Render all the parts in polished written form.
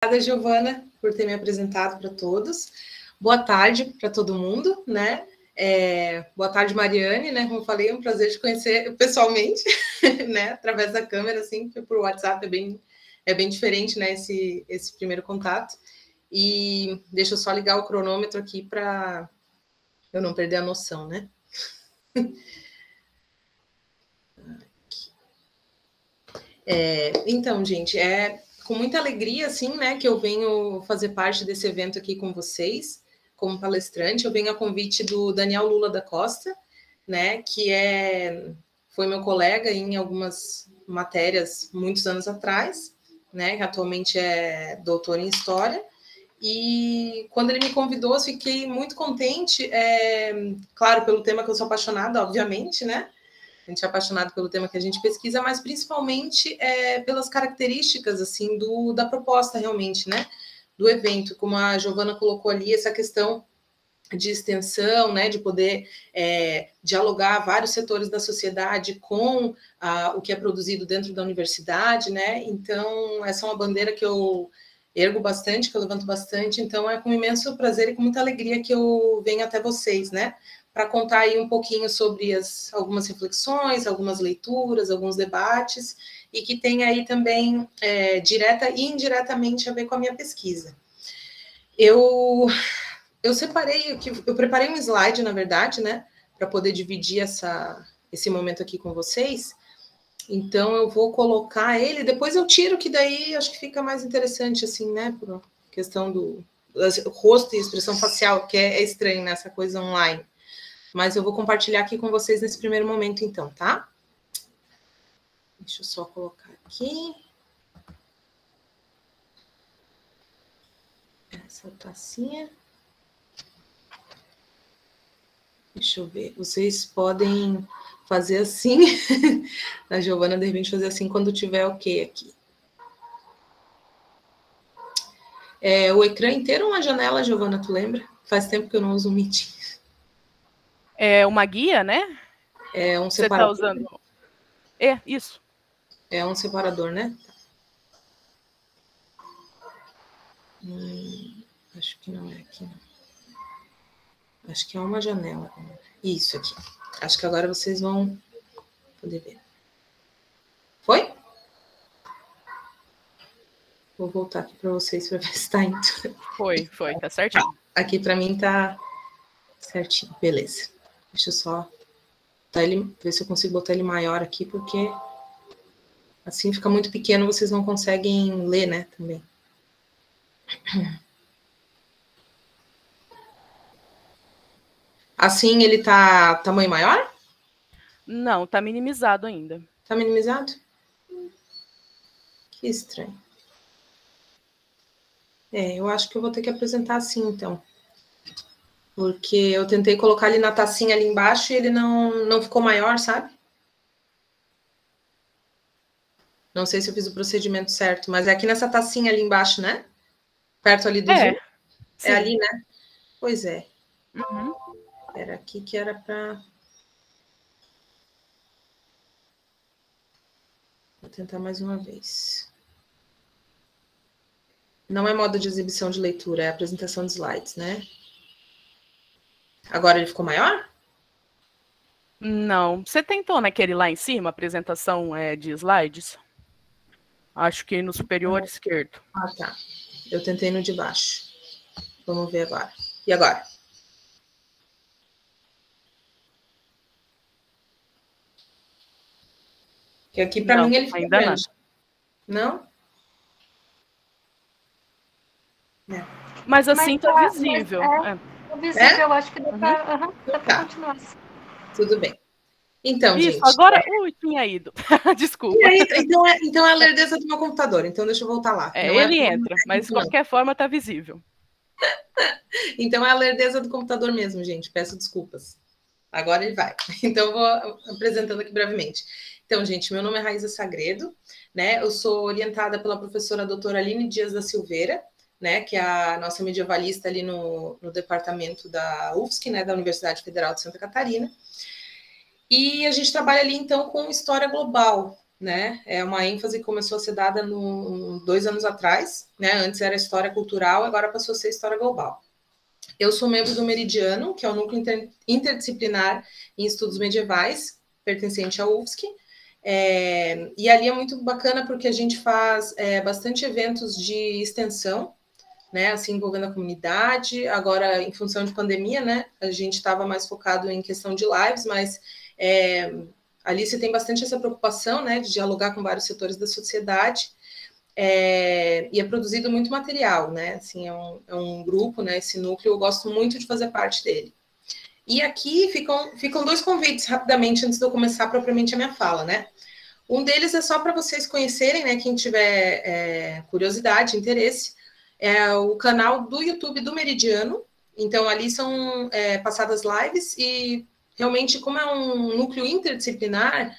Obrigada, Giovana, por ter me apresentado para todos. Boa tarde para todo mundo, né? Boa tarde, Mariane, né? Como eu falei, é um prazer te conhecer pessoalmente, né? Através da câmera, assim, porque por WhatsApp é bem diferente, né? Esse primeiro contato. E deixa eu só ligar o cronômetro aqui para eu não perder a noção, né? Então, gente, com muita alegria, assim, né, que eu venho fazer parte desse evento aqui com vocês, como palestrante. Eu venho a convite do Daniel Lula da Costa, né, que foi meu colega em algumas matérias muitos anos atrás, né, que atualmente é doutor em História. E quando ele me convidou, eu fiquei muito contente, claro, pelo tema que eu sou apaixonada, obviamente, né? A gente é apaixonado pelo tema que a gente pesquisa, mas principalmente pelas características assim da proposta realmente, né? Do evento, como a Giovana colocou ali, essa questão de extensão, né, de poder dialogar vários setores da sociedade com o que é produzido dentro da universidade, né? Então, essa é uma bandeira que eu ergo bastante, que eu levanto bastante, então é com imenso prazer e com muita alegria que eu venho até vocês, né? Para contar aí um pouquinho sobre algumas reflexões, algumas leituras, alguns debates, e que tem aí também direta e indiretamente a ver com a minha pesquisa. Eu preparei um slide, na verdade, né, para poder dividir esse momento aqui com vocês. Então, eu vou colocar ele, depois eu tiro, que daí acho que fica mais interessante, assim, né, por questão do rosto e expressão facial, que é estranho nessa coisa online. Mas eu vou compartilhar aqui com vocês nesse primeiro momento, então, tá? Deixa eu só colocar aqui. Essa tacinha. Deixa eu ver. Vocês podem fazer assim. A Giovana, de repente, fazer assim quando tiver ok aqui. O ecrã inteiro ou uma janela, Giovana, tu lembra? Faz tempo que eu não uso o Meet. É uma guia, né? É um separador. Você está usando... isso. É um separador, né? Acho que não é aqui, não. Acho que é uma janela. Isso aqui. Acho que agora vocês vão poder ver. Foi? Vou voltar aqui para vocês para ver se está indo. Foi, tá certinho. Aqui para mim tá certinho, beleza. Deixa eu só ver se eu consigo botar ele maior aqui, porque assim fica muito pequeno, vocês não conseguem ler, né, também. Assim ele tá tamanho maior? Não, tá minimizado ainda. Tá minimizado? Que estranho. Eu acho que eu vou ter que apresentar assim, então. Porque eu tentei colocar ele na tacinha ali embaixo e ele não ficou maior, sabe? Não sei se eu fiz o procedimento certo, mas é aqui nessa tacinha ali embaixo, né? Perto ali do zoom. Sim. É ali, né? Pois é. Uhum. Era aqui que era para... Vou tentar mais uma vez. Não é modo de exibição de leitura, é apresentação de slides, né? Agora ele ficou maior? Não. Você tentou naquele lá em cima, apresentação de slides? Acho que no superior esquerdo. Ah, tá. Eu tentei no de baixo. Vamos ver agora. E agora? Que aqui para mim ele ficou ainda grande. Não? Não? Mas assim tá visível. Visível, eu acho que dá para continuar. Tudo bem. Então, isso, gente... agora... tinha ido. Desculpa. Então é a lerdeza do meu computador. Então, deixa eu voltar lá. Ele entra, mas de qualquer forma tá visível. Então, é a lerdeza do computador mesmo, gente. Peço desculpas. Agora ele vai. Então, eu vou apresentando aqui brevemente. Então, gente, meu nome é Raíza Sagredo, né? Eu sou orientada pela professora doutora Aline Dias da Silveira, né? Que é a nossa medievalista ali no departamento da UFSC, né? Da Universidade Federal de Santa Catarina. E a gente trabalha ali, então, com história global, né? É uma ênfase que começou a ser dada 2 anos atrás, né? Antes era história cultural, agora passou a ser história global. Eu sou membro do Meridiano, que é o núcleo interdisciplinar em estudos medievais, pertencente à UFSC. E ali é muito bacana porque a gente faz bastante eventos de extensão, né, assim, envolvendo a comunidade. Agora, em função de pandemia, né, a gente estava mais focado em questão de lives, mas ali você tem bastante essa preocupação, né, de dialogar com vários setores da sociedade. E é produzido muito material, né, assim, é um grupo, né, esse núcleo, eu gosto muito de fazer parte dele. E aqui ficam 2 convites, rapidamente, antes de eu começar propriamente a minha fala, né. Um deles é só para vocês conhecerem, né, quem tiver curiosidade, interesse, é o canal do YouTube do Meridiano. Então, ali são passadas lives e, realmente, como é um núcleo interdisciplinar,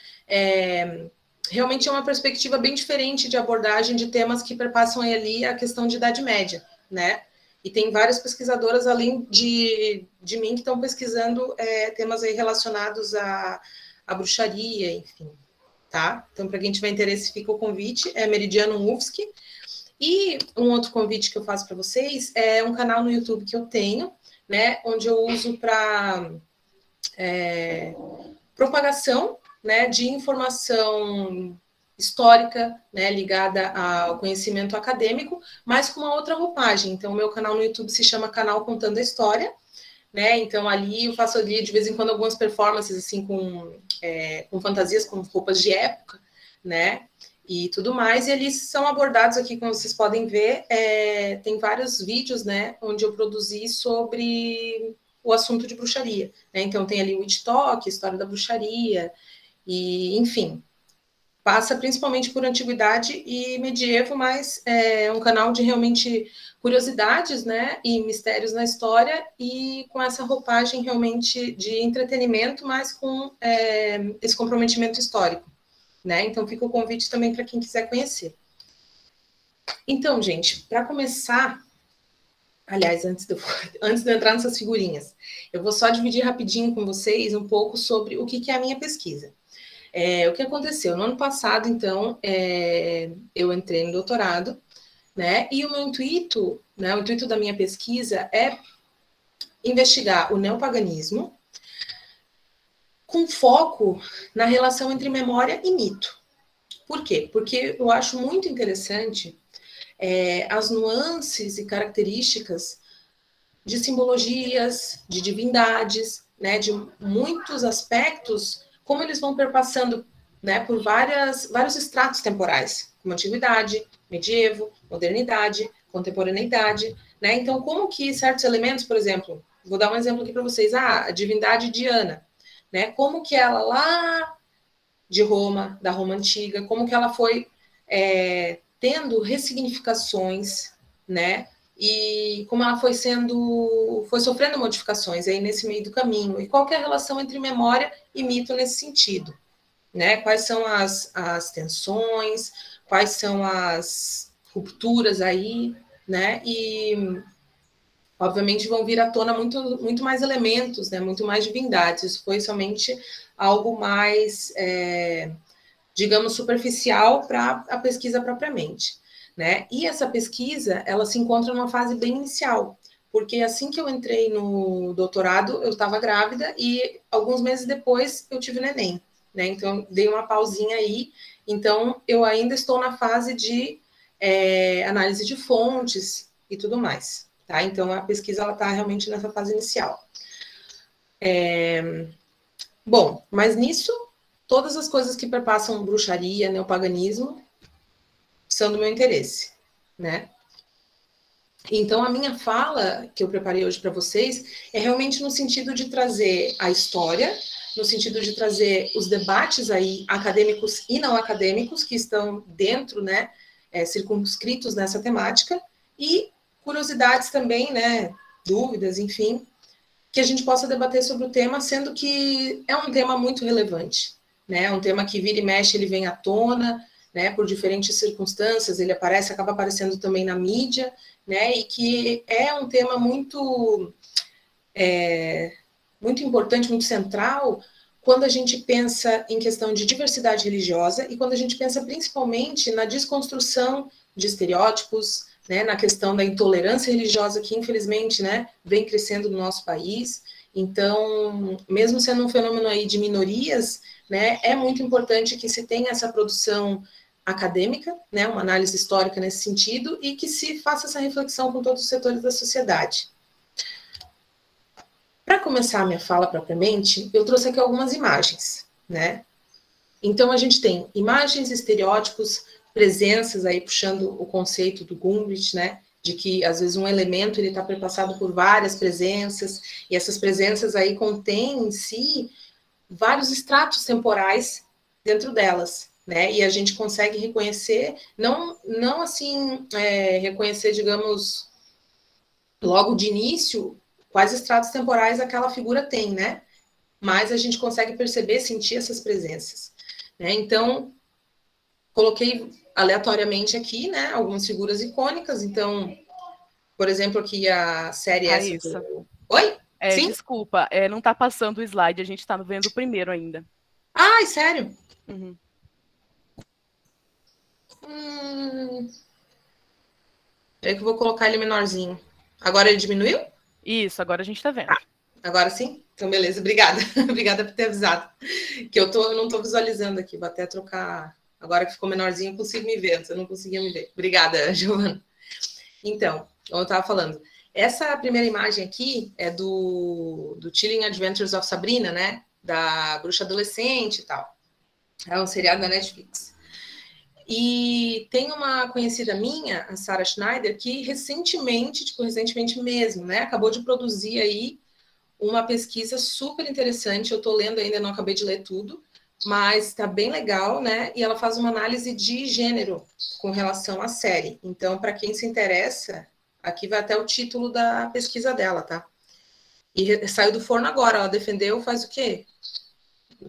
realmente é uma perspectiva bem diferente de abordagem de temas que perpassam ali a questão de Idade Média, né? E tem várias pesquisadoras, além de mim, que estão pesquisando temas aí relacionados à bruxaria, enfim, tá? Então, para quem tiver interesse, fica o convite, é Meridiano UFSC. E um outro convite que eu faço para vocês é um canal no YouTube que eu tenho, né, onde eu uso para propagação, né, de informação histórica, né, ligada ao conhecimento acadêmico, mas com uma outra roupagem. Então, o meu canal no YouTube se chama Canal Contando a História, né? Então, ali eu faço ali, de vez em quando, algumas performances assim com fantasias, com roupas de época, né? E tudo mais, e eles são abordados aqui, como vocês podem ver, tem vários vídeos, né, onde eu produzi sobre o assunto de bruxaria, né? Então tem ali o Witch Talk, história da bruxaria, e enfim, passa principalmente por antiguidade e medievo, mas é um canal de realmente curiosidades, né, e mistérios na história, e com essa roupagem realmente de entretenimento, mas com esse comprometimento histórico, né? Então fica o convite também para quem quiser conhecer. Então, gente, para começar, aliás, antes de eu entrar nessas figurinhas, eu vou só dividir rapidinho com vocês um pouco sobre o que é a minha pesquisa. O que aconteceu? No ano passado, então, eu entrei no doutorado, né? E o meu intuito, né, o intuito da minha pesquisa é investigar o neopaganismo com foco na relação entre memória e mito. Por quê? Porque eu acho muito interessante as nuances e características de simbologias, de divindades, né, de muitos aspectos, como eles vão perpassando, né, por vários estratos temporais, como antiguidade, medievo, modernidade, contemporaneidade, né? Então, como que certos elementos, por exemplo, vou dar um exemplo aqui para vocês, a divindade Diana, né? Como que ela lá de Roma, da Roma Antiga, como que ela foi tendo ressignificações, né? E como ela foi sofrendo modificações aí nesse meio do caminho. E qual que é a relação entre memória e mito nesse sentido, né? Quais são as tensões, quais são as rupturas aí, né? E obviamente vão vir à tona muito mais elementos, né? Muito mais divindades. Isso foi somente algo mais, digamos, superficial para a pesquisa propriamente, né? E essa pesquisa, ela se encontra numa fase bem inicial, porque assim que eu entrei no doutorado, eu estava grávida e alguns meses depois eu tive neném, né? Então, dei uma pausinha aí. Então, eu ainda estou na fase de análise de fontes e tudo mais, tá? Então, a pesquisa, ela está realmente nessa fase inicial. Bom, mas nisso, todas as coisas que perpassam bruxaria, neopaganismo, são do meu interesse, né? Então, a minha fala, que eu preparei hoje para vocês, é realmente no sentido de trazer a história, no sentido de trazer os debates aí, acadêmicos e não acadêmicos, que estão dentro, né, circunscritos nessa temática, e curiosidades também, né, dúvidas, enfim, que a gente possa debater sobre o tema, sendo que é um tema muito relevante, né, é um tema que vira e mexe, ele vem à tona, né, por diferentes circunstâncias, ele acaba aparecendo também na mídia, né, e que é um tema muito importante, muito central, quando a gente pensa em questão de diversidade religiosa e quando a gente pensa principalmente na desconstrução de estereótipos, né, na questão da intolerância religiosa que, infelizmente, né, vem crescendo no nosso país. Então, mesmo sendo um fenômeno aí de minorias, né, é muito importante que se tenha essa produção acadêmica, né, uma análise histórica nesse sentido, e que se faça essa reflexão com todos os setores da sociedade. Para começar a minha fala propriamente, eu trouxe aqui algumas imagens, né? Então, a gente tem imagens, estereótipos, presenças, aí puxando o conceito do Gumbrich, né? De que, às vezes, um elemento ele está perpassado por várias presenças, e essas presenças aí contêm em si vários estratos temporais dentro delas, né? E a gente consegue reconhecer, não assim, reconhecer, digamos, logo de início, quais estratos temporais aquela figura tem, né? Mas a gente consegue perceber, sentir essas presenças, né? Então, coloquei aleatoriamente aqui, né, algumas figuras icônicas. Então, por exemplo, aqui a série Raíssa. essa... Oi? Sim? Desculpa, não está passando o slide, a gente está vendo o primeiro ainda. Ai, sério? Uhum. Peraí que eu vou colocar ele menorzinho. Agora ele diminuiu? Isso, agora a gente está vendo. Ah, agora sim? Então, beleza, obrigada. Obrigada por ter avisado. Que eu não estou visualizando aqui, vou até trocar... Agora que ficou menorzinho, eu consigo me ver. Antes eu não conseguia me ver. Obrigada, Giovana. Então, como eu estava falando, essa primeira imagem aqui é do Chilling Adventures of Sabrina, né? Da bruxa adolescente e tal. É um seriado da Netflix. E tem uma conhecida minha, a Sarah Schneider, que recentemente mesmo, né? Acabou de produzir aí uma pesquisa super interessante. Eu estou lendo ainda, não acabei de ler tudo, mas está bem legal, né? E ela faz uma análise de gênero com relação à série. Então, para quem se interessa, aqui vai até o título da pesquisa dela, tá? E saiu do forno agora, ela defendeu faz o quê?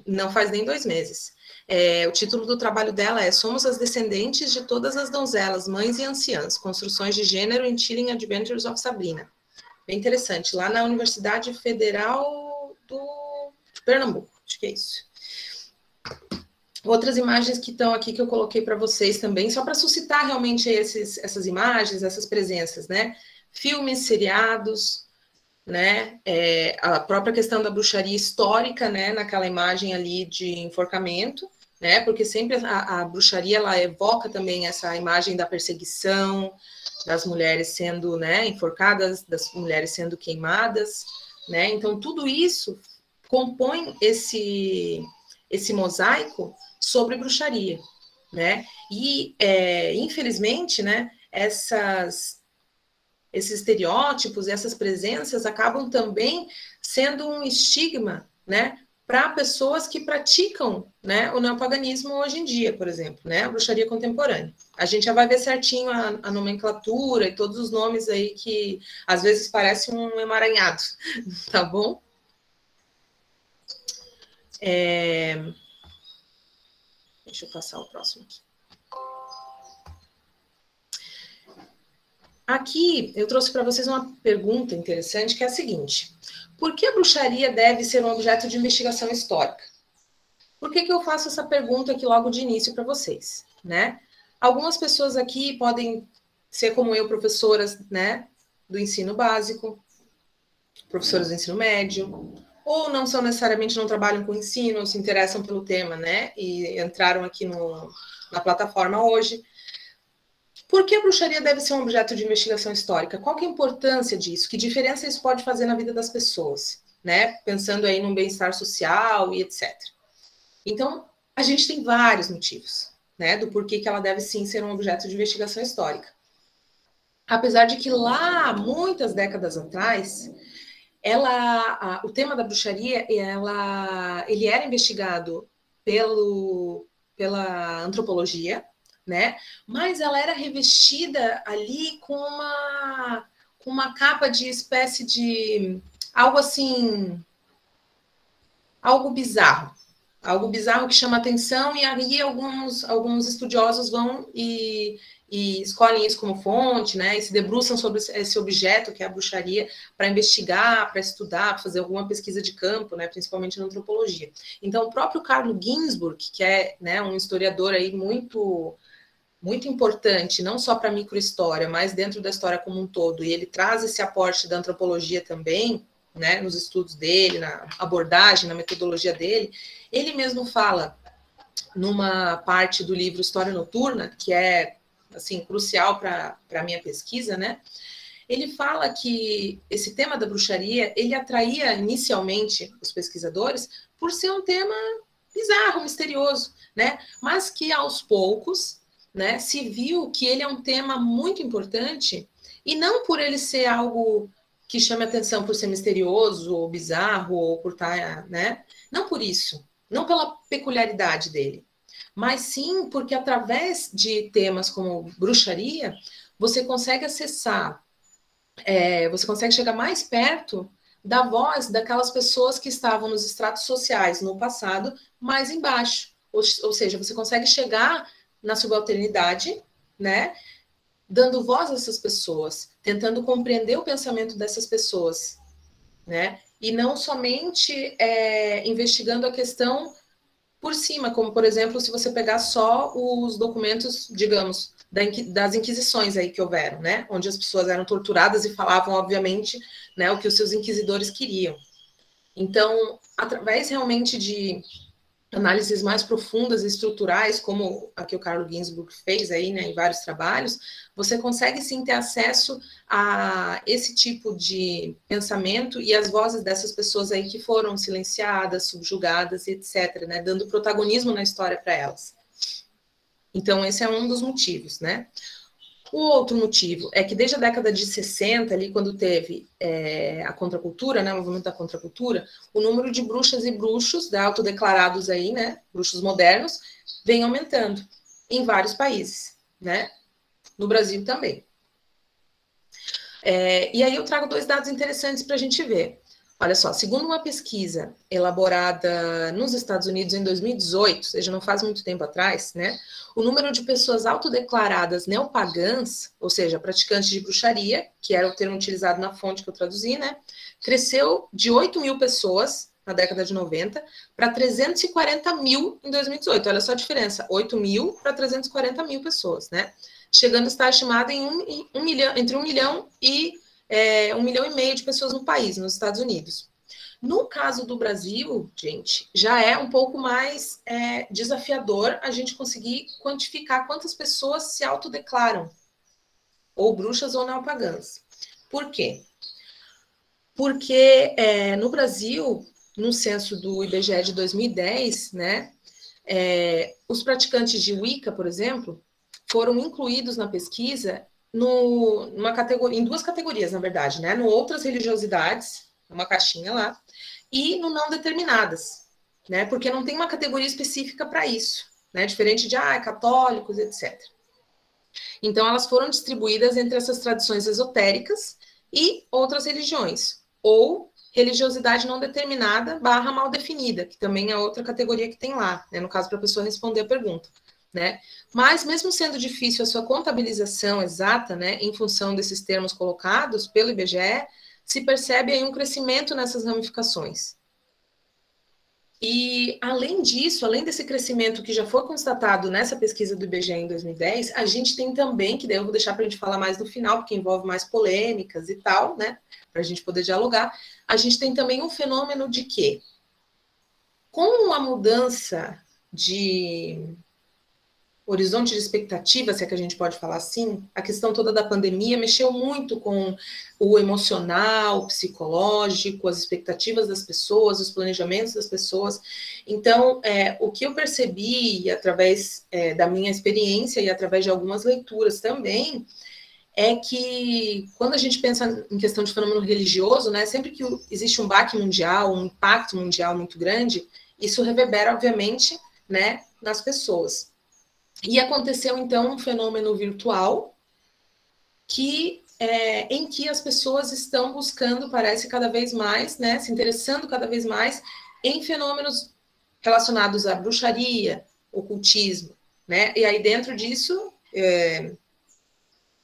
Não faz nem 2 meses. O título do trabalho dela é Somos as Descendentes de Todas as Donzelas, Mães e Anciãs, Construções de Gênero em Chilling Adventures of Sabrina. Bem interessante, lá na Universidade Federal de Pernambuco, acho que é isso. Outras imagens que estão aqui que eu coloquei para vocês também, só para suscitar realmente essas imagens, essas presenças, né? Filmes, seriados, né? A própria questão da bruxaria histórica, né? Naquela imagem ali de enforcamento, né? Porque sempre a bruxaria ela evoca também essa imagem da perseguição, das mulheres sendo, né, enforcadas, das mulheres sendo queimadas, né? Então tudo isso compõe esse mosaico sobre bruxaria, né? E infelizmente, né, esses estereótipos, essas presenças acabam também sendo um estigma, né, para pessoas que praticam, né, o neopaganismo hoje em dia, por exemplo, né, a bruxaria contemporânea. A gente já vai ver certinho a nomenclatura e todos os nomes aí que às vezes parece um emaranhado, tá bom? Deixa eu passar o próximo aqui. Aqui eu trouxe para vocês uma pergunta interessante, que é a seguinte: por que a bruxaria deve ser um objeto de investigação histórica? Por que eu faço essa pergunta aqui logo de início para vocês, né? Algumas pessoas aqui podem ser como eu, professoras, né, do ensino básico, professoras do ensino médio, ou não são necessariamente, não trabalham com ensino, ou se interessam pelo tema, né, e entraram aqui na plataforma hoje. Por que a bruxaria deve ser um objeto de investigação histórica? Qual que é a importância disso? Que diferença isso pode fazer na vida das pessoas, né? Pensando aí num bem-estar social e etc. Então, a gente tem vários motivos, né, do porquê que ela deve sim ser um objeto de investigação histórica. Apesar de que lá, muitas décadas atrás, o tema da bruxaria, ele era investigado pela antropologia, né? Mas ela era revestida ali com uma capa de espécie de algo assim, algo bizarro que chama atenção, e aí alguns estudiosos vão e e escolhem isso como fonte, né, e se debruçam sobre esse objeto que é a bruxaria para investigar, para estudar, para fazer alguma pesquisa de campo, né, principalmente na antropologia. Então, o próprio Carlo Ginzburg, que é, né, um historiador aí muito importante, não só para a microhistória, mas dentro da história como um todo, e ele traz esse aporte da antropologia também, né, nos estudos dele, na abordagem, na metodologia dele, ele mesmo fala numa parte do livro História Noturna, que é assim crucial para a minha pesquisa, né? Ele fala que esse tema da bruxaria, ele atraía inicialmente os pesquisadores por ser um tema bizarro, misterioso, né? Mas que aos poucos, né, se viu que ele é um tema muito importante, e não por ele ser algo que chame atenção por ser misterioso ou bizarro ou por estar, né? Não por isso, não pela peculiaridade dele, mas sim porque através de temas como bruxaria, você consegue acessar, você consegue chegar mais perto da voz daquelas pessoas que estavam nos estratos sociais no passado mais embaixo. Ou seja, você consegue chegar na subalternidade, né, dando voz a essas pessoas, tentando compreender o pensamento dessas pessoas, né, e não somente investigando a questão por cima, como, por exemplo, se você pegar só os documentos, digamos, das inquisições aí que houveram, né? Onde as pessoas eram torturadas e falavam, obviamente, né, o que os seus inquisidores queriam. Então, através realmente de análises mais profundas e estruturais, como a que o Carlo Ginzburg fez aí, né, em vários trabalhos, você consegue sim ter acesso a esse tipo de pensamento e as vozes dessas pessoas aí que foram silenciadas, subjugadas, etc., né, dando protagonismo na história para elas. Então, esse é um dos motivos, né? O outro motivo é que desde a década de 60, ali, quando teve a contracultura, né, o movimento da contracultura, o número de bruxas e bruxos, né, autodeclarados aí, né, bruxos modernos, vem aumentando em vários países, né, no Brasil também. E aí eu trago 2 dados interessantes para a gente ver. Olha só, segundo uma pesquisa elaborada nos Estados Unidos em 2018, ou seja, não faz muito tempo atrás, né, o número de pessoas autodeclaradas neopagãs, ou seja, praticantes de bruxaria, que era o termo utilizado na fonte que eu traduzi, né, cresceu de 8 mil pessoas na década de 90 para 340 mil em 2018. Olha só a diferença, 8 mil para 340 mil pessoas, né, chegando a estar estimado em entre 1 milhão e 1,5 milhão de pessoas no país, nos Estados Unidos. No caso do Brasil, gente, já é um pouco mais desafiador a gente conseguir quantificar quantas pessoas se autodeclaram, ou bruxas ou neopagãs. Por quê? Porque no Brasil, no censo do IBGE de 2010, né, os praticantes de Wicca, por exemplo, foram incluídos na pesquisa em 2 categorias, na verdade, né? No outras religiosidades, uma caixinha lá, e no não determinadas, né? Porque não tem uma categoria específica para isso, né? Diferente de católicos, etc. Então, elas foram distribuídas entre essas tradições esotéricas e outras religiões, ou religiosidade não determinada / mal definida, que também é outra categoria que tem lá, né? No caso, para a pessoa responder a pergunta. Né? Mas, mesmo sendo difícil a sua contabilização exata, né, em função desses termos colocados pelo IBGE, se percebe aí um crescimento nessas ramificações. E, além disso, além desse crescimento que já foi constatado nessa pesquisa do IBGE em 2010, a gente tem também, que daí eu vou deixar para a gente falar mais no final, porque envolve mais polêmicas e tal, né, para a gente poder dialogar, a gente tem também um fenômeno de que, com a mudança de horizonte de expectativa, se é que a gente pode falar assim, a questão toda da pandemia mexeu muito com o emocional, o psicológico, as expectativas das pessoas, os planejamentos das pessoas. Então, o que eu percebi, através da minha experiência e através de algumas leituras também, é que quando a gente pensa em questão de fenômeno religioso, né, sempre que existe um baque mundial, um impacto mundial muito grande, isso reverbera, obviamente, né, nas pessoas. E aconteceu, então, um fenômeno virtual em que as pessoas estão buscando, parece cada vez mais, né, se interessando cada vez mais em fenômenos relacionados à bruxaria, ocultismo, né? E aí dentro disso,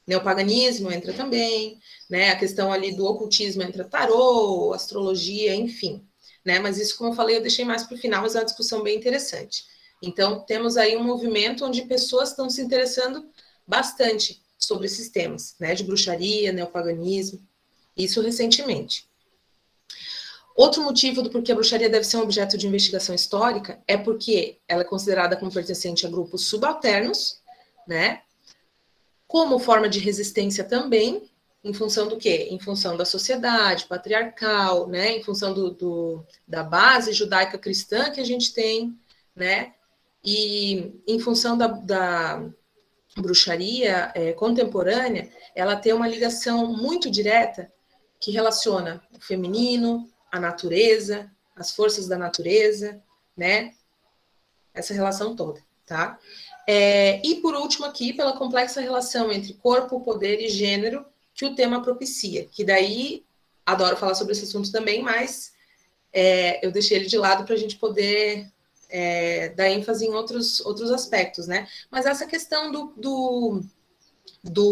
Neopaganismo entra também, né? A questão ali do ocultismo entra tarô, astrologia, enfim, né? Mas isso, como eu falei, eu deixei mais para o final, mas é uma discussão bem interessante. Então, temos aí um movimento onde pessoas estão se interessando bastante sobre esses temas, né? De bruxaria, neopaganismo, isso recentemente. Outro motivo do porquê a bruxaria deve ser um objeto de investigação histórica é porque ela é considerada como pertencente a grupos subalternos, né? Como forma de resistência também, em função do quê? Em função da sociedade patriarcal, né? Em função da base judaica cristã que a gente tem, né? E em função da bruxaria contemporânea, ela tem uma ligação muito direta que relaciona o feminino, a natureza, as forças da natureza, né? Essa relação toda, tá? E por último aqui, pela complexa relação entre corpo, poder e gênero que o tema propicia, que daí, adoro falar sobre esse assunto também, mas eu deixei ele de lado para a gente poder dar ênfase em outros aspectos, né? Mas essa questão do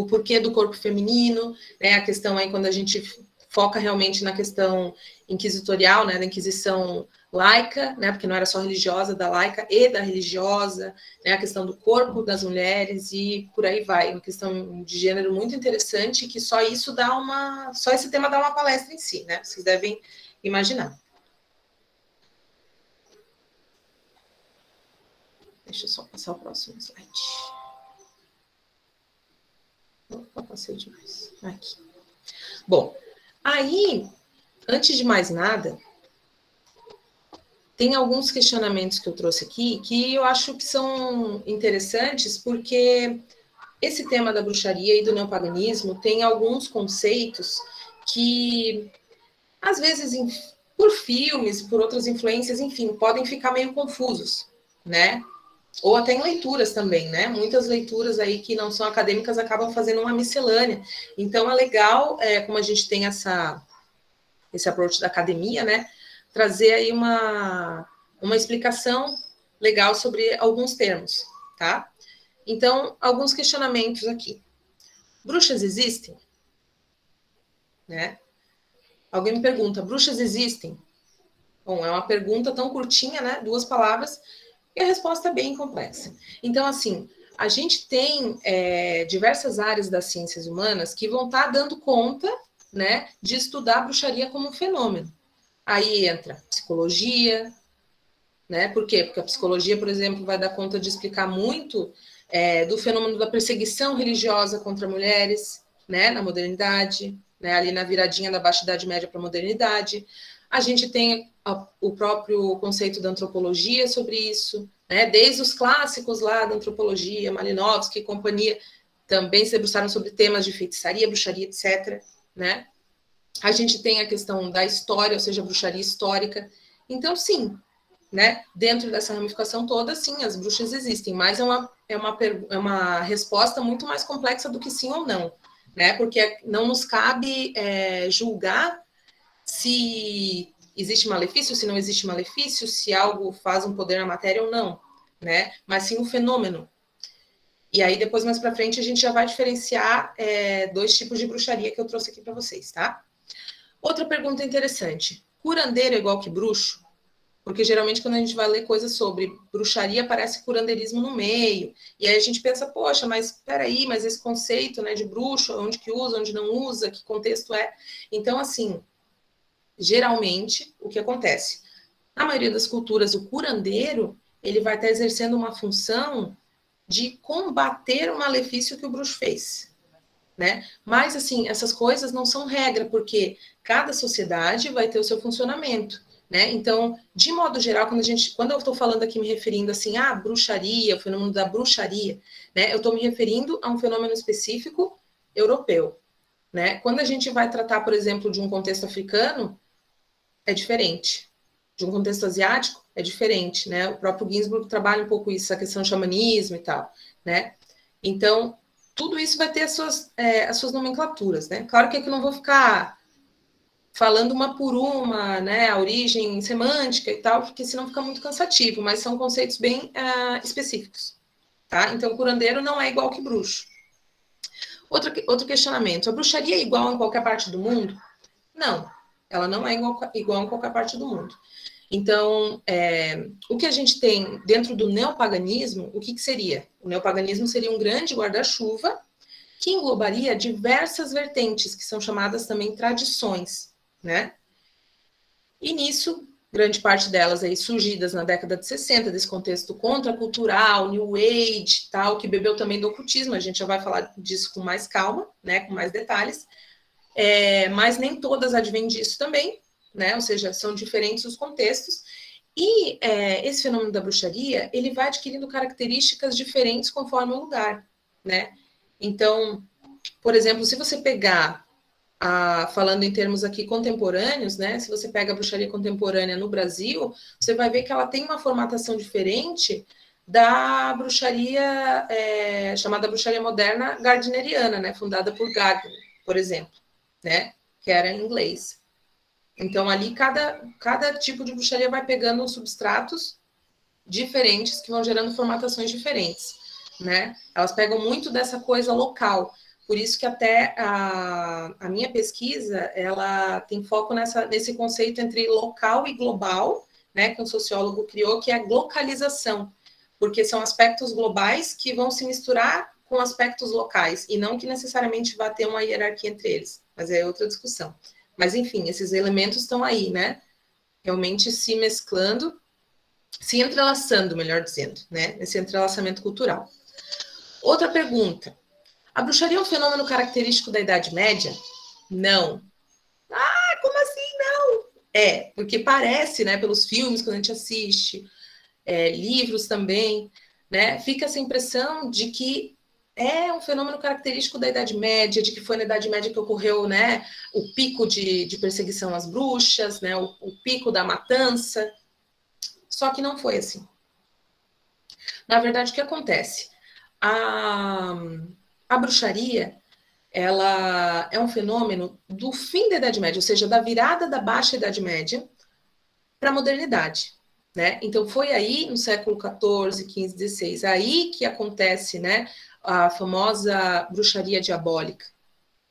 porquê do corpo feminino, né? A questão aí quando a gente foca realmente na questão inquisitorial, né? Da Inquisição laica, né? Porque não era só religiosa, da laica e da religiosa, né? A questão do corpo das mulheres e por aí vai, uma questão de gênero muito interessante que só esse tema dá uma palestra em si, né? Vocês devem imaginar. Deixa eu só passar o próximo slide. Opa, passei demais. Aqui. Bom, aí, antes de mais nada, tem alguns questionamentos que eu trouxe aqui que eu acho que são interessantes porque esse tema da bruxaria e do neopaganismo tem alguns conceitos que, às vezes, por filmes, por outras influências, enfim, podem ficar meio confusos, né? Ou até em leituras também, né? Muitas leituras aí que não são acadêmicas acabam fazendo uma miscelânea. Então, é legal, como a gente tem esse approach da academia, né? Trazer aí uma explicação legal sobre alguns termos, tá? Então, alguns questionamentos aqui. Bruxas existem? Né? Alguém me pergunta, bruxas existem? Bom, é uma pergunta tão curtinha, né? 2 palavras, e a resposta é bem complexa. Então, assim, a gente tem diversas áreas das ciências humanas que vão estar dando conta, né, de estudar a bruxaria como um fenômeno. Aí entra psicologia, né? Por quê? Porque a psicologia, por exemplo, vai dar conta de explicar muito do fenômeno da perseguição religiosa contra mulheres, né, na modernidade, né, ali na viradinha da Baixa Idade Média para a modernidade. A gente tem o próprio conceito da antropologia sobre isso, né? Desde os clássicos lá da antropologia, Malinowski e companhia, também se debruçaram sobre temas de feitiçaria, bruxaria, etc., né? A gente tem a questão da história, ou seja, bruxaria histórica. Então, sim, né? Dentro dessa ramificação toda, sim, as bruxas existem, mas é uma resposta muito mais complexa do que sim ou não, né? Porque não nos cabe julgar se existe malefício, se não existe malefício, se algo faz um poder na matéria ou não, né? Mas sim o fenômeno. E aí, depois, mais para frente, a gente já vai diferenciar 2 tipos de bruxaria que eu trouxe aqui para vocês, tá? Outra pergunta interessante. Curandeiro é igual que bruxo? Porque, geralmente, quando a gente vai ler coisas sobre bruxaria, aparece curandeirismo no meio. E aí a gente pensa, poxa, mas peraí, mas esse conceito, né, de bruxo, onde que usa, onde não usa, que contexto é? Então, assim, geralmente, o que acontece? Na maioria das culturas, o curandeiro, ele vai estar exercendo uma função de combater o malefício que o bruxo fez, né? Mas, assim, essas coisas não são regra, porque cada sociedade vai ter o seu funcionamento, né? Então, de modo geral, quando eu estou falando aqui, me referindo assim, bruxaria, o fenômeno da bruxaria, né? Eu estou me referindo a um fenômeno específico europeu, né? Quando a gente vai tratar, por exemplo, de um contexto africano, é diferente. De um contexto asiático, é diferente, né? O próprio Ginsburg trabalha um pouco isso, a questão do xamanismo e tal, né? Então, tudo isso vai ter as suas nomenclaturas, né? Claro que aqui eu não vou ficar falando uma por uma, né? A origem semântica e tal, porque senão fica muito cansativo, mas são conceitos bem específicos, tá? Então, curandeiro não é igual que bruxo. Outro questionamento, a bruxaria é igual em qualquer parte do mundo? Não, ela não é igual em qualquer parte do mundo. Então, o que a gente tem dentro do neopaganismo, o que seria? O neopaganismo seria um grande guarda-chuva que englobaria diversas vertentes, que são chamadas também tradições, né? E nisso, grande parte delas aí surgidas na década de 60, desse contexto contracultural, New Age, tal, que bebeu também do ocultismo, a gente já vai falar disso com mais calma, né, com mais detalhes, mas nem todas advêm disso também, né, ou seja, são diferentes os contextos, e esse fenômeno da bruxaria, ele vai adquirindo características diferentes conforme o lugar, né, então, por exemplo, se você pegar falando em termos aqui contemporâneos, né? Se você pega a bruxaria contemporânea no Brasil, você vai ver que ela tem uma formatação diferente da bruxaria chamada bruxaria moderna gardneriana, né? Fundada por Gardner, por exemplo, né? Que era em inglês. Então, ali, cada tipo de bruxaria vai pegando substratos diferentes que vão gerando formatações diferentes, né? Elas pegam muito dessa coisa local. Por isso que até a minha pesquisa, ela tem foco nesse conceito entre local e global, né, que um sociólogo criou, que é a glocalização, porque são aspectos globais que vão se misturar com aspectos locais, e não que necessariamente vá ter uma hierarquia entre eles, mas é outra discussão. Mas, enfim, esses elementos estão aí, né, realmente se mesclando, se entrelaçando, melhor dizendo, né, nesse entrelaçamento cultural. Outra pergunta. A bruxaria é um fenômeno característico da Idade Média? Não. Ah, como assim não? Porque parece, né, pelos filmes que a gente assiste, livros também, né, fica essa impressão de que é um fenômeno característico da Idade Média, de que foi na Idade Média que ocorreu, né, o pico de perseguição às bruxas, né, o pico da matança. Só que não foi assim. Na verdade, o que acontece? A bruxaria, ela é um fenômeno do fim da Idade Média, ou seja, da virada da Baixa Idade Média para a modernidade, né? Então, foi aí, no século XIV, XV, XVI, aí que acontece, né, a famosa bruxaria diabólica,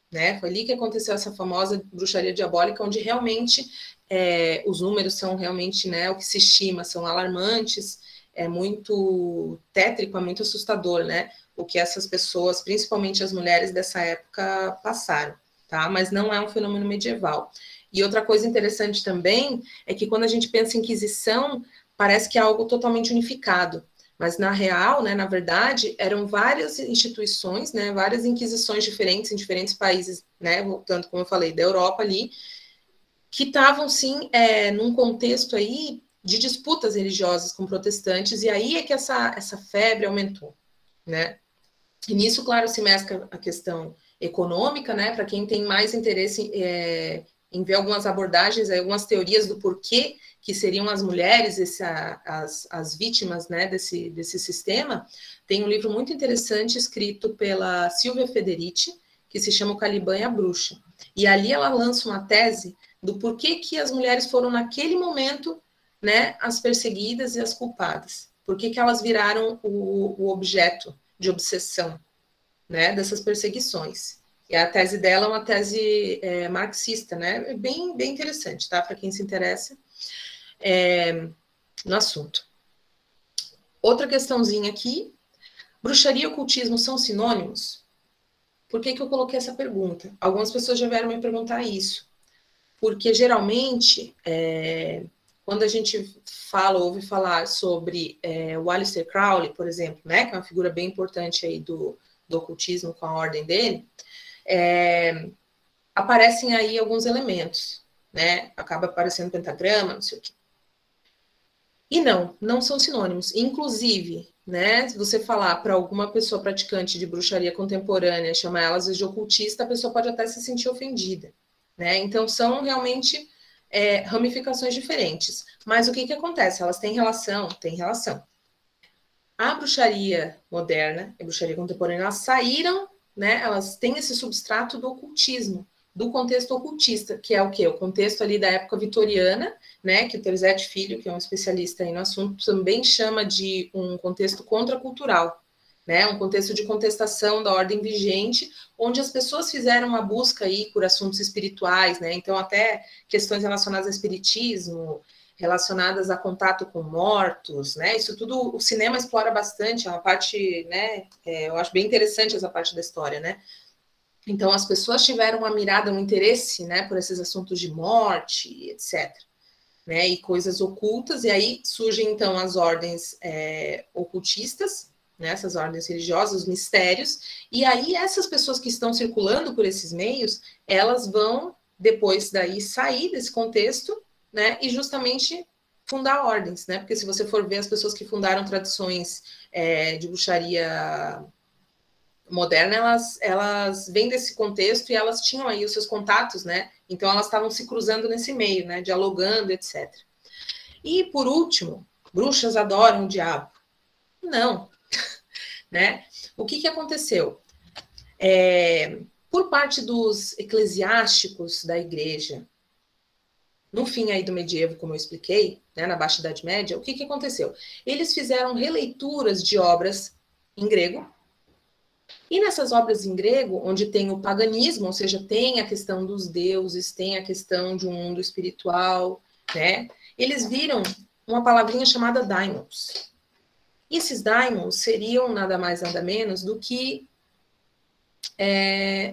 né? Foi ali que aconteceu essa famosa bruxaria diabólica, onde realmente os números são realmente, né, o que se estima, são alarmantes, é muito tétrico, é muito assustador, né? O que essas pessoas, principalmente as mulheres dessa época, passaram, tá? Mas não é um fenômeno medieval. E outra coisa interessante também é que quando a gente pensa em Inquisição, parece que é algo totalmente unificado. Mas na real, né, na verdade, eram várias instituições, né, várias inquisições diferentes em diferentes países, né, voltando, como eu falei, da Europa ali, que estavam, sim, num contexto aí de disputas religiosas com protestantes, e aí é que essa febre aumentou, né? E nisso, claro, se mescla a questão econômica, né? Para quem tem mais interesse em ver algumas abordagens, algumas teorias do porquê que seriam as mulheres as vítimas, né, desse sistema, tem um livro muito interessante escrito pela Silvia Federici, que se chama O Caliban e a Bruxa. E ali ela lança uma tese do porquê que as mulheres foram, naquele momento, né, as perseguidas e as culpadas. Por que elas viraram o objeto de obsessão, né, dessas perseguições. E a tese dela é uma tese marxista, né, bem interessante, tá, para quem se interessa no assunto. Outra questãozinha aqui, bruxaria e ocultismo são sinônimos? Por que eu coloquei essa pergunta? Algumas pessoas já vieram me perguntar isso, porque geralmente, quando a gente ouve falar sobre o Aleister Crowley, por exemplo, né, que é uma figura bem importante aí do ocultismo com a ordem dele, aparecem aí alguns elementos, né, acaba aparecendo pentagrama, não sei o quê. E não são sinônimos. Inclusive, né, se você falar para alguma pessoa praticante de bruxaria contemporânea, chamar ela às vezes de ocultista, a pessoa pode até se sentir ofendida, né? Então, são realmente ramificações diferentes. Mas o que acontece? Elas têm relação? Tem relação. A bruxaria moderna e a bruxaria contemporânea, elas saíram, né, elas têm esse substrato do ocultismo, do contexto ocultista, que é o quê? O contexto ali da época vitoriana, né, que o Terzete Filho, que é um especialista aí no assunto, também chama de um contexto contracultural, né? Um contexto de contestação da ordem vigente, onde as pessoas fizeram uma busca aí por assuntos espirituais, né? Então, até questões relacionadas ao espiritismo, relacionadas a contato com mortos, né? Isso tudo o cinema explora bastante, é uma parte, né? Eu acho bem interessante essa parte da história, né? Então, as pessoas tiveram uma mirada, um interesse, né, por esses assuntos de morte, etc., né, e coisas ocultas, e aí surgem, então, as ordens ocultistas, né, essas ordens religiosas, os mistérios, e aí essas pessoas que estão circulando por esses meios, elas vão, depois daí, sair desse contexto, né, e justamente fundar ordens, né, porque se você for ver as pessoas que fundaram tradições de bruxaria moderna, elas vêm desse contexto e elas tinham aí os seus contatos, né? Então elas estavam se cruzando nesse meio, né? Dialogando, etc. E por último, bruxas adoram o diabo? Não, né? O que aconteceu? Por parte dos eclesiásticos da igreja, no fim aí do medievo, como eu expliquei, né, na Baixa Idade Média, o que aconteceu? Eles fizeram releituras de obras em grego. E nessas obras em grego, onde tem o paganismo, ou seja, tem a questão dos deuses, tem a questão de um mundo espiritual, né? Eles viram uma palavrinha chamada daimons. E esses daimons seriam nada mais, nada menos do que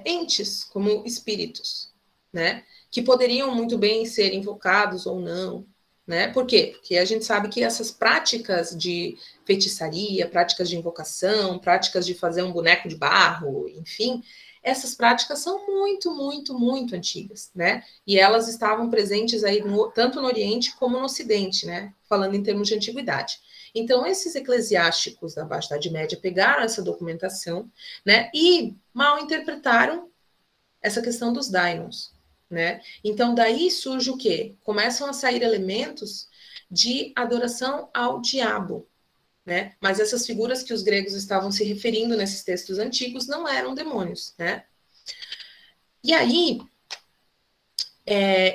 entes, como espíritos, né? Que poderiam muito bem ser invocados ou não, né? Por quê? Porque a gente sabe que essas práticas de feitiçaria, práticas de invocação, práticas de fazer um boneco de barro, enfim, essas práticas são muito, muito, muito antigas, né? E elas estavam presentes aí tanto no Oriente como no Ocidente, né? Falando em termos de antiguidade. Então, esses eclesiásticos da Baixa Idade Média pegaram essa documentação, né? E mal interpretaram essa questão dos daimons, né? Então, daí surge o quê? Começam a sair elementos de adoração ao diabo, né? Mas essas figuras que os gregos estavam se referindo nesses textos antigos não eram demônios, né? E aí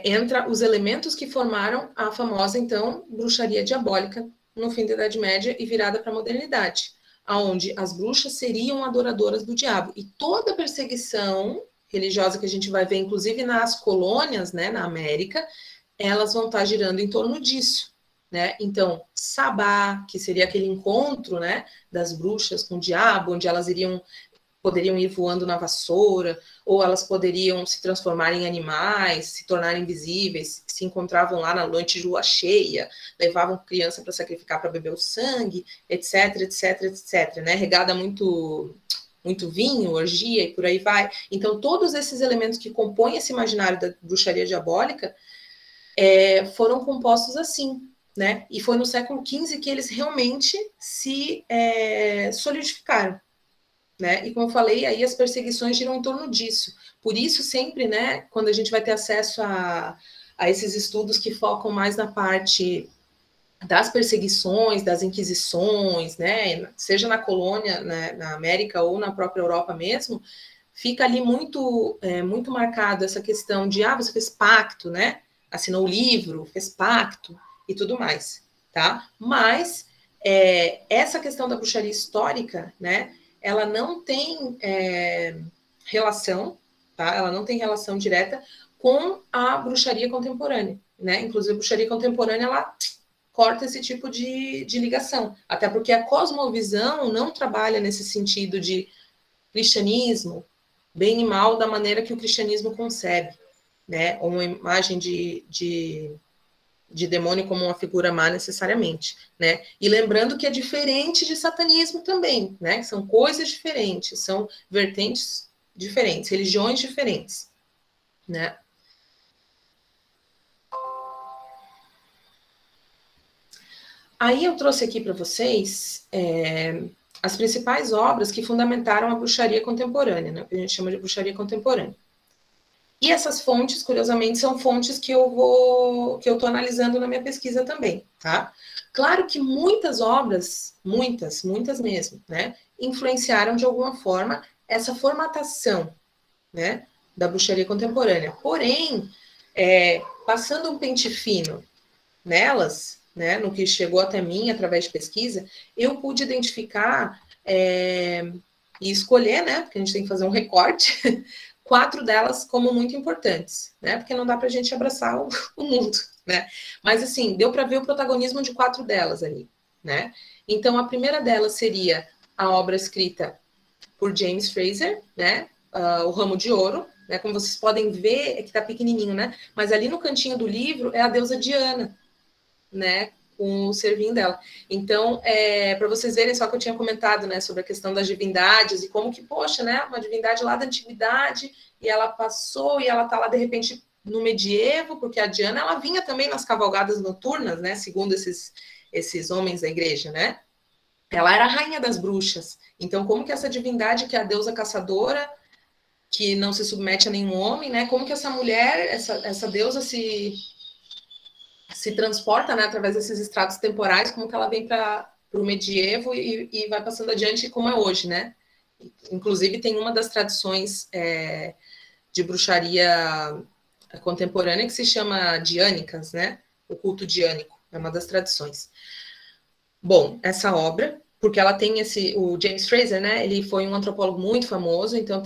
entra os elementos que formaram a famosa, então, bruxaria diabólica no fim da Idade Média e virada para a modernidade, onde as bruxas seriam adoradoras do diabo. E toda perseguição religiosa que a gente vai ver, inclusive nas colônias, né, na América, elas vão estar girando em torno disso, né? Então, Sabá, que seria aquele encontro, né, das bruxas com o diabo, onde elas poderiam ir voando na vassoura, ou elas poderiam se transformar em animais, se tornarem invisíveis, se encontravam lá na noite de lua cheia, levavam criança para sacrificar para beber o sangue, etc, etc, etc, né? Regada muito vinho, orgia e por aí vai. Então, todos esses elementos que compõem esse imaginário da bruxaria diabólica foram compostos assim, né? E foi no século XV que eles realmente se solidificaram, né? E como eu falei, aí as perseguições giram em torno disso. Por isso, sempre, né, quando a gente vai ter acesso a esses estudos que focam mais na parte das perseguições, das inquisições, né, seja na colônia, né, na América ou na própria Europa mesmo, fica ali muito marcado essa questão de, você fez pacto, né, assinou o livro, fez pacto e tudo mais, tá? Mas essa questão da bruxaria histórica, né, ela não tem relação, tá? Ela não tem relação direta com a bruxaria contemporânea, né? Inclusive, a bruxaria contemporânea, ela corta esse tipo de ligação, até porque a cosmovisão não trabalha nesse sentido de cristianismo, bem e mal, da maneira que o cristianismo concebe, né? Ou uma imagem de demônio como uma figura má necessariamente, né? E lembrando que é diferente de satanismo também, né? São coisas diferentes, são vertentes diferentes, religiões diferentes, né? Aí eu trouxe aqui para vocês as principais obras que fundamentaram a bruxaria contemporânea, né? Que a gente chama de bruxaria contemporânea. E essas fontes, curiosamente, são fontes que eu estou analisando na minha pesquisa também, tá? Claro que muitas obras, muitas mesmo, né, influenciaram de alguma forma essa formatação, né, da bruxaria contemporânea. Porém, passando um pente fino nelas, né, no que chegou até mim através de pesquisa, eu pude identificar e escolher, né, porque a gente tem que fazer um recorte, 4 delas como muito importantes, né, porque não dá para a gente abraçar o mundo, né, mas assim, deu para ver o protagonismo de 4 delas ali, né. Então, a primeira delas seria a obra escrita por James Frazer, né, O Ramo de Ouro, né, como vocês podem ver, é que tá pequenininho, né, mas ali no cantinho do livro é a deusa Diana, né, com o servinho dela. Então, para vocês verem só que eu tinha comentado, né, sobre a questão das divindades e como que, poxa, né, uma divindade lá da antiguidade e ela passou e ela tá lá de repente no medievo, porque a Diana ela vinha também nas cavalgadas noturnas, né, segundo esses homens da igreja, né? Ela era a rainha das bruxas. Então, como que essa divindade que é a deusa caçadora, que não se submete a nenhum homem, né? Como que essa mulher, essa deusa se transporta, né, através desses estratos temporais, como que ela vem para o medievo e vai passando adiante como é hoje, né? Inclusive, tem uma das tradições de bruxaria contemporânea que se chama diânicas, né? O culto diânico, é uma das tradições. Bom, essa obra, porque ela tem o James Frazer, né? Ele foi um antropólogo muito famoso, então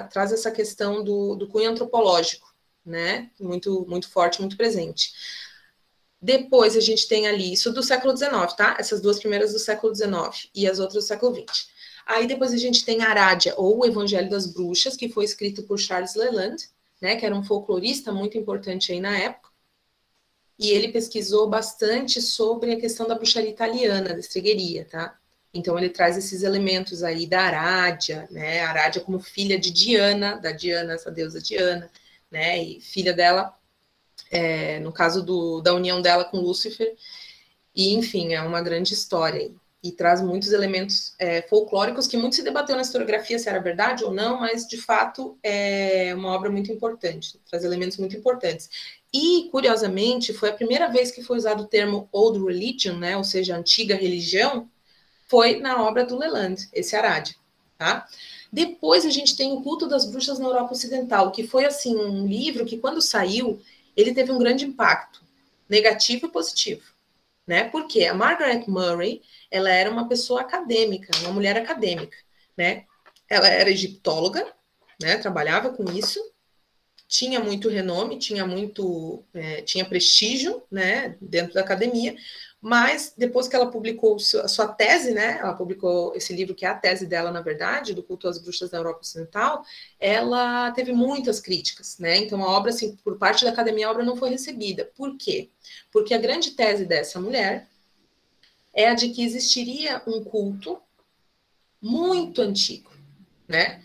traz essa questão do cunho antropológico, né? Muito, muito forte, muito presente. Depois a gente tem ali, isso do século XIX, tá? Essas 2 primeiras do século XIX e as outras do século XX. Aí depois a gente tem Arádia, ou o Evangelho das Bruxas, que foi escrito por Charles Leland, né? Que era um folclorista muito importante aí na época. E ele pesquisou bastante sobre a questão da bruxaria italiana, da estregueria, tá? Então ele traz esses elementos aí da Arádia, né? A Arádia como filha de Diana, da Diana, essa deusa Diana, né? E filha dela, no caso da união dela com Lúcifer, e enfim, é uma grande história aí. E traz muitos elementos folclóricos que muito se debateu na historiografia se era verdade ou não, mas de fato é uma obra muito importante, traz elementos muito importantes. E, curiosamente, foi a primeira vez que foi usado o termo Old Religion, né, ou seja, antiga religião, foi na obra do Leland, esse Arádia, tá? Depois a gente tem o Culto das Bruxas na Europa Ocidental, que foi, assim, um livro que, quando saiu, ele teve um grande impacto, negativo e positivo, né? Porque a Margaret Murray, ela era uma pessoa acadêmica, uma mulher acadêmica, né? Ela era egiptóloga, né? Trabalhava com isso, tinha muito renome, tinha prestígio, né, dentro da academia, mas depois que ela publicou a sua tese, né, ela publicou esse livro que é a tese dela, na verdade, do culto às bruxas da Europa Ocidental, ela teve muitas críticas, né, então a obra, assim, por parte da academia, a obra não foi recebida. Por quê? Porque a grande tese dessa mulher é a de que existiria um culto muito antigo, né,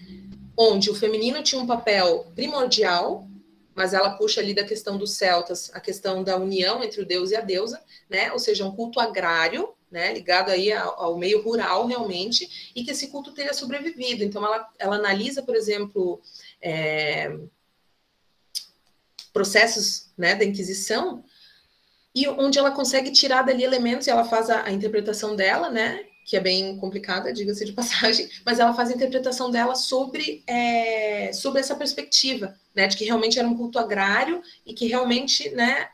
onde o feminino tinha um papel primordial, mas ela puxa ali da questão dos celtas, a questão da união entre o deus e a deusa, né? Ou seja, um culto agrário, né? Ligado aí ao meio rural, realmente, e que esse culto teria sobrevivido. Então, ela analisa, por exemplo, processos, né, da Inquisição, e onde ela consegue tirar dali elementos, e ela faz a interpretação dela, né? Que é bem complicada, diga-se de passagem, mas ela faz a interpretação dela sobre essa perspectiva, né, de que realmente era um culto agrário e que realmente, né,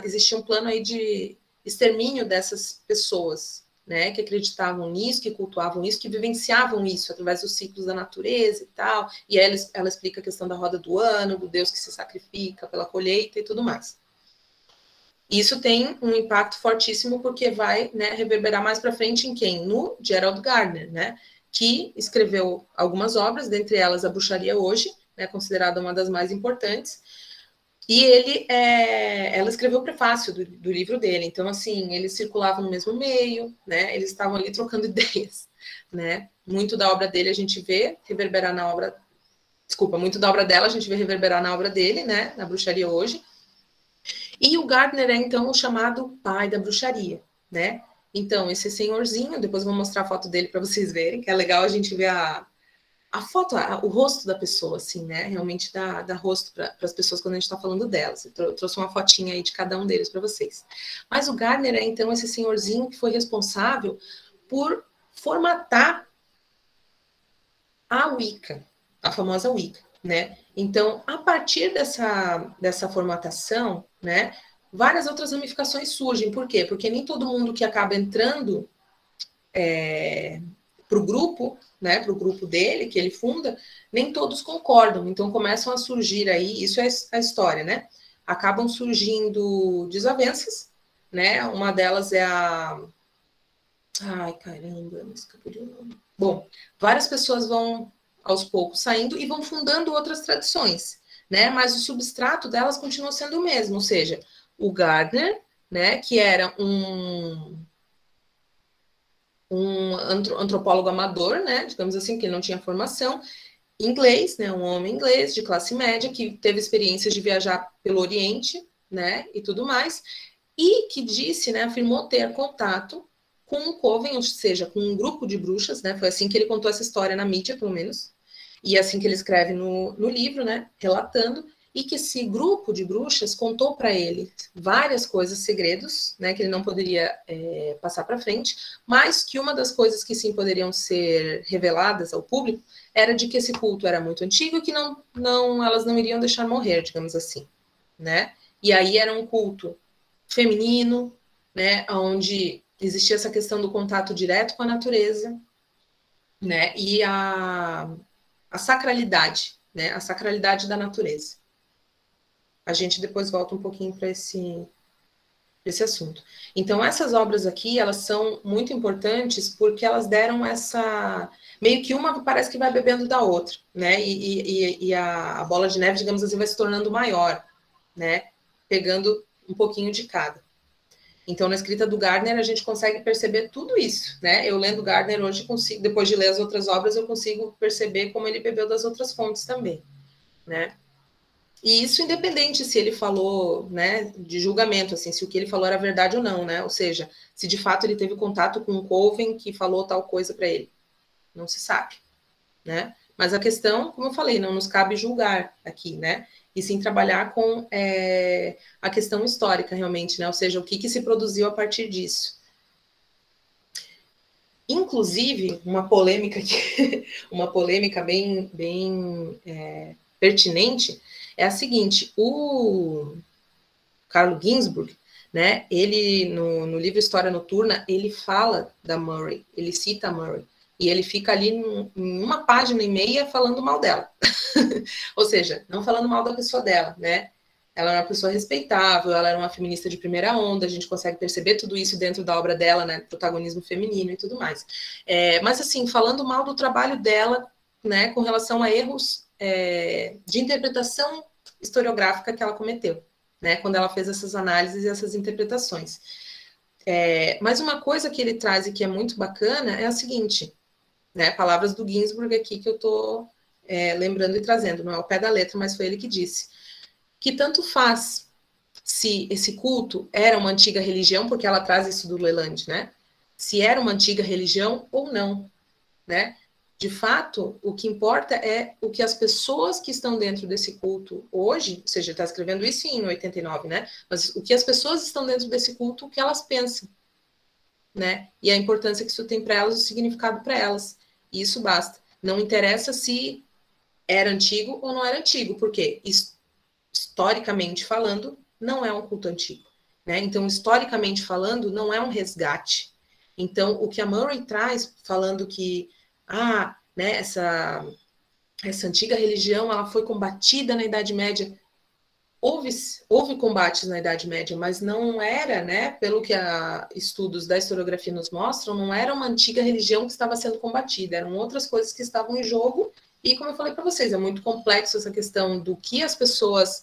existia um plano aí de extermínio dessas pessoas, né, que acreditavam nisso, que cultuavam isso, que vivenciavam isso através dos ciclos da natureza e tal, e aí ela explica a questão da roda do ano, do Deus que se sacrifica pela colheita e tudo mais. Isso tem um impacto fortíssimo porque vai, né, reverberar mais para frente em quem? No Gerald Gardner, né, que escreveu algumas obras, dentre elas A Bruxaria Hoje, né, considerada uma das mais importantes, e ela escreveu o prefácio do livro dele. Então, assim, eles circulavam no mesmo meio, né, eles estavam ali trocando ideias, né, muito da obra dele a gente vê reverberar na obra, muito da obra dela a gente vê reverberar na obra dele, né, na Bruxaria Hoje. E o Gardner é, então, o chamado pai da bruxaria, né? Então, esse senhorzinho, depois eu vou mostrar a foto dele para vocês verem, que é legal a gente ver a foto, o rosto da pessoa, assim, né? Realmente dá rosto para as pessoas quando a gente está falando delas. Eu trouxe uma fotinha aí de cada um deles para vocês. Mas o Gardner é, então, esse senhorzinho que foi responsável por formatar a Wicca, a famosa Wicca, né? Então, a partir dessa formatação, né, várias outras ramificações surgem. Por quê? Porque nem todo mundo que acaba entrando para o grupo, né, para o grupo dele, que ele funda, nem todos concordam. Então começam a surgir aí, isso é a história, né? Acabam surgindo desavenças, né? Uma delas é a... Ai, caramba, me escapou de nome. Bom, várias pessoas vão, aos poucos, saindo e vão fundando outras tradições, né? Mas o substrato delas continua sendo o mesmo, ou seja, o Gardner, né, que era um antropólogo amador, né, digamos assim, que ele não tinha formação, inglês, né, um homem inglês de classe média que teve experiências de viajar pelo Oriente, né, e tudo mais, e que disse, né, afirmou ter contato com um coven, ou seja, com um grupo de bruxas, né, foi assim que ele contou essa história na mídia, pelo menos, e assim que ele escreve no livro, né, relatando, e que esse grupo de bruxas contou para ele várias coisas, segredos, né, que ele não poderia passar para frente, mas que uma das coisas que sim poderiam ser reveladas ao público era de que esse culto era muito antigo e que elas não iriam deixar morrer, digamos assim, né? E aí era um culto feminino, né, onde existia essa questão do contato direto com a natureza, né, e a sacralidade, né, a sacralidade da natureza. A gente depois volta um pouquinho para esse assunto. Então, essas obras aqui, elas são muito importantes porque elas deram essa... Meio que uma parece que vai bebendo da outra, né? E a bola de neve, digamos assim, vai se tornando maior, né? Pegando um pouquinho de cada. Então, na escrita do Gardner, a gente consegue perceber tudo isso, né? Eu lendo Gardner hoje, consigo, depois de ler as outras obras, eu consigo perceber como ele bebeu das outras fontes também, né? E isso independente se ele falou, né, de julgamento, assim, se o que ele falou era verdade ou não, né? Ou seja, se de fato ele teve contato com um coven que falou tal coisa para ele. Não se sabe, né? Mas a questão, como eu falei, não nos cabe julgar aqui, né? E sim trabalhar com a questão histórica, realmente, né? Ou seja, o que se produziu a partir disso. Inclusive, uma polêmica bem pertinente é a seguinte: o Carlo Ginzburg, né, ele, no livro História Noturna, ele fala da Murray, ele cita a Murray, e ele fica ali em uma página e meia falando mal dela. Ou seja, não falando mal da pessoa dela, né? Ela era uma pessoa respeitável, ela era uma feminista de primeira onda, a gente consegue perceber tudo isso dentro da obra dela, né? Protagonismo feminino e tudo mais. Mas, assim, falando mal do trabalho dela, né, com relação a erros de interpretação historiográfica que ela cometeu, né, quando ela fez essas análises e essas interpretações. Mas uma coisa que ele traz e que é muito bacana é a seguinte, né, palavras do Ginzburg aqui que eu estou lembrando e trazendo, não é ao pé da letra, mas foi ele que disse, que tanto faz se esse culto era uma antiga religião, porque ela traz isso do Leland, né, se era uma antiga religião ou não, né. De fato, o que importa é o que as pessoas que estão dentro desse culto hoje, ou seja, ele está escrevendo isso em 89, né? Mas o que as pessoas estão dentro desse culto, o que elas pensam, né? E a importância que isso tem para elas, o significado para elas. E isso basta. Não interessa se era antigo ou não era antigo, porque historicamente falando, não é um culto antigo, né? Então, historicamente falando, não é um resgate. Então, o que a Murray traz, falando que né, essa antiga religião, ela foi combatida na Idade Média. Houve combates na Idade Média, mas não era, né, pelo que estudos da historiografia nos mostram, não era uma antiga religião que estava sendo combatida, eram outras coisas que estavam em jogo, e como eu falei para vocês, é muito complexo essa questão do que as pessoas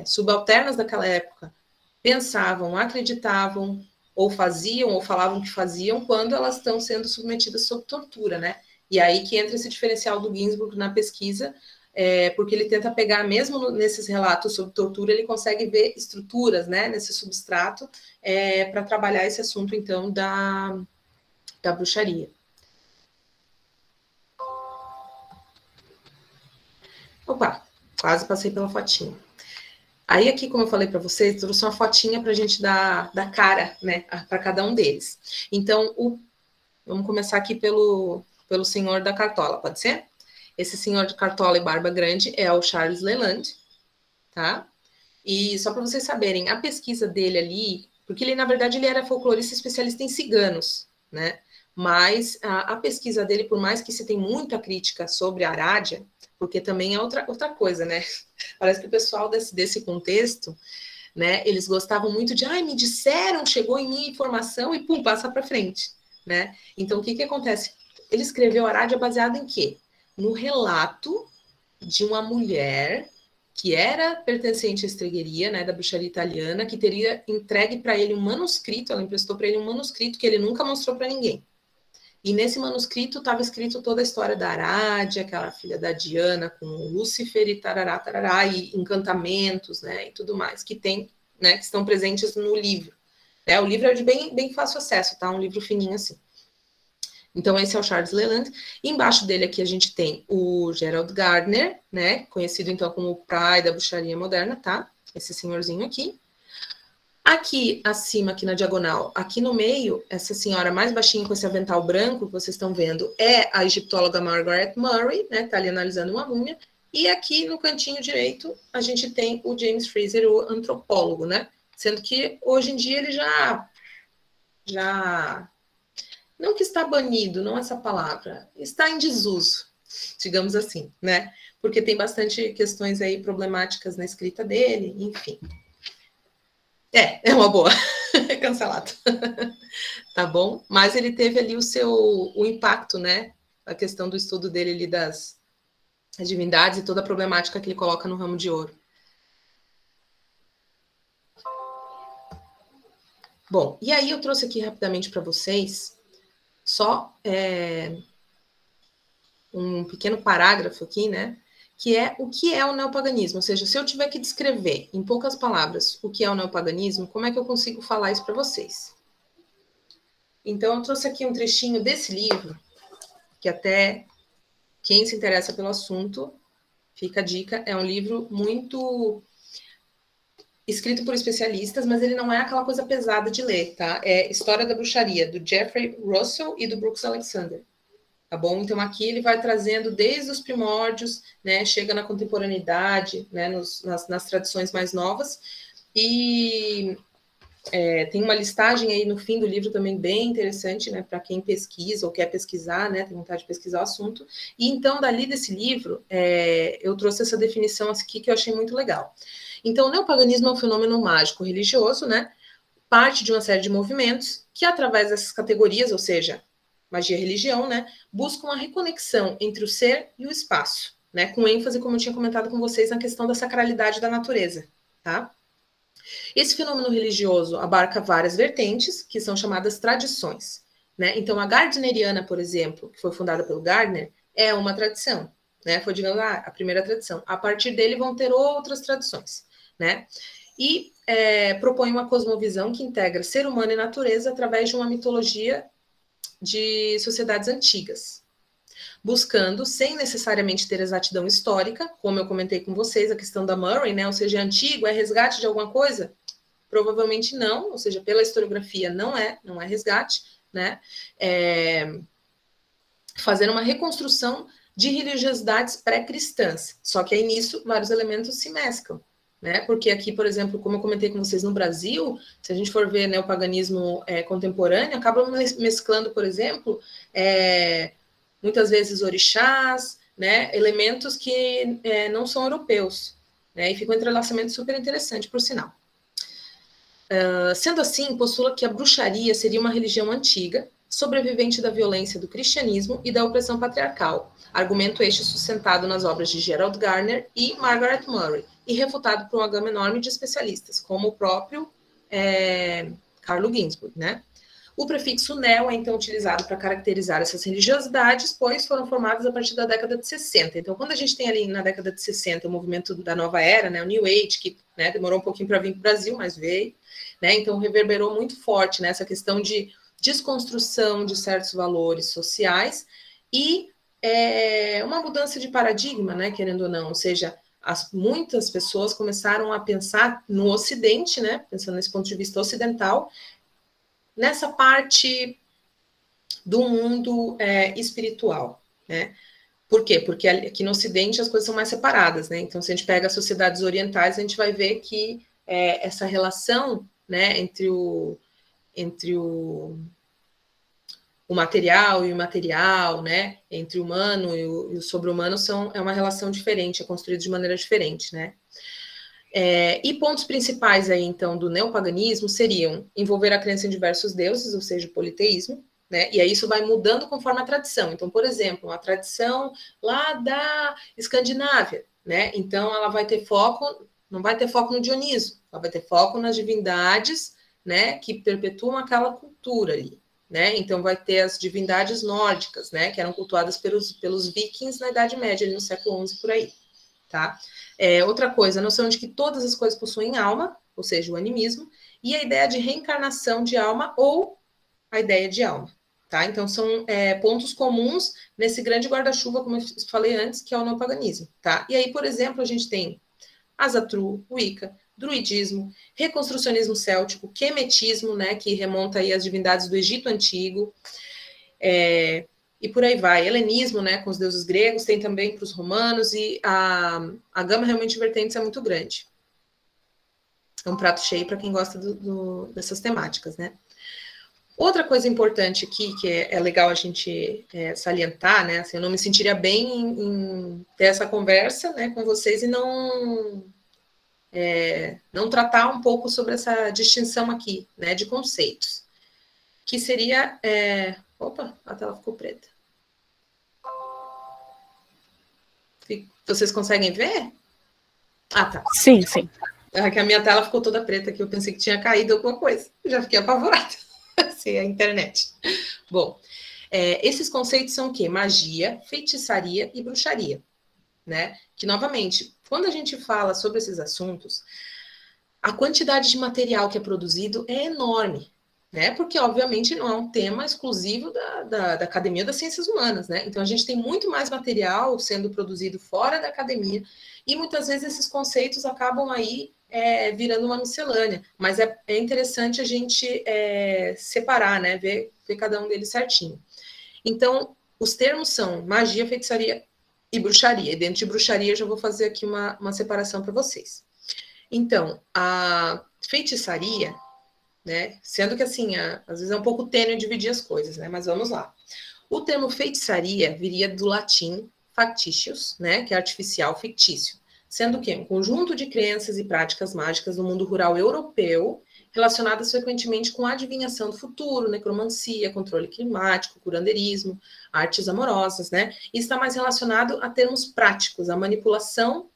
subalternas daquela época pensavam, acreditavam, ou faziam, ou falavam que faziam, quando elas estão sendo submetidas sob tortura, né? E aí que entra esse diferencial do Ginzburg na pesquisa, porque ele tenta pegar, mesmo nesses relatos sobre tortura, ele consegue ver estruturas, né, nesse substrato, para trabalhar esse assunto, então, da bruxaria. Opa, quase passei pela fotinha. Aí aqui, como eu falei para vocês, trouxe uma fotinha para a gente dar cara, né, para cada um deles. Então, vamos começar aqui pelo senhor da cartola, pode ser? Esse senhor de cartola e barba grande é o Charles Leland, tá? E só para vocês saberem, a pesquisa dele ali, porque ele, na verdade, ele era folclorista especialista em ciganos, né? Mas a pesquisa dele, por mais que se tem muita crítica sobre a Arádia, porque também é outra coisa, né? Parece que o pessoal desse contexto, né, eles gostavam muito de, me disseram, chegou em mim informação e pum, passa para frente, né? Então, o que acontece? Ele escreveu Arádia baseado em quê? No relato de uma mulher que era pertencente à estregueria, né, da bruxaria italiana, que teria entregue para ele um manuscrito, ela emprestou para ele um manuscrito que ele nunca mostrou para ninguém. E nesse manuscrito estava escrito toda a história da Arádia, aquela filha da Diana com Lúcifer e tarará, tarará, e encantamentos, né, e tudo mais, que tem, né, que estão presentes no livro. O livro é de bem fácil acesso, tá? Um livro fininho assim. Então, esse é o Charles Leland. E embaixo dele aqui a gente tem o Gerald Gardner, né, conhecido então como o pai da bruxaria moderna, tá? Esse senhorzinho aqui. Aqui acima, aqui na diagonal, aqui no meio, essa senhora mais baixinha com esse avental branco que vocês estão vendo é a egiptóloga Margaret Murray, né? Tá ali analisando uma múmia. E aqui no cantinho direito a gente tem o James Fraser, o antropólogo, né? Sendo que hoje em dia ele já não que está banido, não essa palavra, está em desuso, digamos assim, né? Porque tem bastante questões aí problemáticas na escrita dele, enfim. É uma boa. Cancelado. Tá bom? Mas ele teve ali o impacto, né? A questão do estudo dele ali das divindades e toda a problemática que ele coloca no ramo de ouro. Bom, e aí eu trouxe aqui rapidamente para vocês só um pequeno parágrafo aqui, né? Que é o que é o neopaganismo. Ou seja, se eu tiver que descrever em poucas palavras o que é o neopaganismo, como é que eu consigo falar isso para vocês? Então, eu trouxe aqui um trechinho desse livro, que até quem se interessa pelo assunto, fica a dica, é um livro muito escrito por especialistas, mas ele não é aquela coisa pesada de ler, tá? É História da Bruxaria, do Jeffrey Russell e do Brooks Alexander. Tá bom? Então, aqui ele vai trazendo desde os primórdios, né? Chega na contemporaneidade, né? Nas tradições mais novas. E tem uma listagem aí no fim do livro também bem interessante, né? Para quem pesquisa ou quer pesquisar, né? Tem vontade de pesquisar o assunto. E então, dali desse livro, eu trouxe essa definição aqui que eu achei muito legal. Então, o neopaganismo é um fenômeno mágico religioso, né? Parte de uma série de movimentos que, através dessas categorias, ou seja, magia e religião, né, buscam a reconexão entre o ser e o espaço, né, com ênfase, como eu tinha comentado com vocês, na questão da sacralidade da natureza, tá? Esse fenômeno religioso abarca várias vertentes, que são chamadas tradições, né? Então, a Gardneriana, por exemplo, que foi fundada pelo Gardner, é uma tradição, né? Foi, digamos, a primeira tradição. A partir dele vão ter outras tradições, né? E propõe uma cosmovisão que integra ser humano e natureza através de uma mitologia de sociedades antigas, buscando, sem necessariamente ter exatidão histórica, como eu comentei com vocês, a questão da Murray, né? Ou seja, é antigo, é resgate de alguma coisa? Provavelmente não, ou seja, pela historiografia não é resgate, né? Fazer uma reconstrução de religiosidades pré-cristãs, só que aí nisso vários elementos se mesclam, né? Porque aqui, por exemplo, como eu comentei com vocês, no Brasil, se a gente for ver, né, o paganismo contemporâneo, acaba mesclando, por exemplo, muitas vezes orixás, né, elementos que não são europeus, né, e fica um entrelaçamento super interessante, por sinal. Sendo assim, postula que a bruxaria seria uma religião antiga, sobrevivente da violência do cristianismo e da opressão patriarcal, argumento este sustentado nas obras de Gerald Gardner e Margaret Murray, e refutado por uma gama enorme de especialistas, como o próprio Carlo Ginzburg, né? O prefixo neo é, então, utilizado para caracterizar essas religiosidades, pois foram formadas a partir da década de 60. Então, quando a gente tem ali na década de 60 o movimento da nova era, né, o New Age, que, né, demorou um pouquinho para vir para o Brasil, mas veio, né, então reverberou muito forte nessa questão de desconstrução de certos valores sociais e uma mudança de paradigma, né, querendo ou não, ou seja, muitas pessoas começaram a pensar no Ocidente, né, pensando nesse ponto de vista ocidental, nessa parte do mundo espiritual, né? Por quê? Porque aqui no Ocidente as coisas são mais separadas, né? Então, se a gente pega as sociedades orientais, a gente vai ver que essa relação, né, entre o o material e o imaterial, né? Entre o humano e o sobre-humano é uma relação diferente, é construído de maneira diferente, né? E pontos principais aí, então, do neopaganismo seriam envolver a crença em diversos deuses, ou seja, o politeísmo, né? E aí isso vai mudando conforme a tradição. Então, por exemplo, a tradição lá da Escandinávia, né? Então, ela vai ter foco, não vai ter foco no Dioniso, ela vai ter foco nas divindades, né? Que perpetuam aquela cultura ali, né? Então, vai ter as divindades nórdicas, né? Que eram cultuadas pelos vikings na Idade Média, ali no século XI, por aí, tá? Outra coisa, a noção de que todas as coisas possuem alma, ou seja, o animismo, e a ideia de reencarnação de alma ou a ideia de alma, tá? Então, são pontos comuns nesse grande guarda-chuva, como eu falei antes, que é o neopaganismo, tá? E aí, por exemplo, a gente tem Asatru, Wicca, druidismo, reconstrucionismo céltico, quemetismo, né, que remonta aí às divindades do Egito Antigo, e por aí vai. Helenismo, né, com os deuses gregos, tem também para os romanos, e a gama realmente de vertentes é muito grande. É um prato cheio para quem gosta dessas temáticas, né? Outra coisa importante aqui, que é legal a gente salientar, né, assim, eu não me sentiria bem em ter essa conversa, né, com vocês e não tratar um pouco sobre essa distinção aqui, né, de conceitos, que seria... Opa, a tela ficou preta. Vocês conseguem ver? Ah, tá. Sim, sim. É que a minha tela ficou toda preta, que eu pensei que tinha caído alguma coisa. Já fiquei apavorada. Assim, a internet. Bom, esses conceitos são o quê? Magia, feitiçaria e bruxaria, né? Que, novamente, quando a gente fala sobre esses assuntos, a quantidade de material que é produzido é enorme, né? Porque, obviamente, não é um tema exclusivo da Academia das Ciências Humanas, né? Então, a gente tem muito mais material sendo produzido fora da academia e, muitas vezes, esses conceitos acabam aí virando uma miscelânea. Mas é interessante a gente separar, né? Ver cada um deles certinho. Então, os termos são magia, feitiçaria e bruxaria. E dentro de bruxaria, eu já vou fazer aqui uma separação para vocês. Então, a feitiçaria... né? Sendo que, assim, às vezes é um pouco tênue dividir as coisas, né? Mas vamos lá. O termo feitiçaria viria do latim factitius, né? Que é artificial, fictício. Sendo que um conjunto de crenças e práticas mágicas no mundo rural europeu relacionadas frequentemente com a adivinhação do futuro, necromancia, controle climático, curandeirismo, artes amorosas, né? E está mais relacionado a termos práticos, a manipulação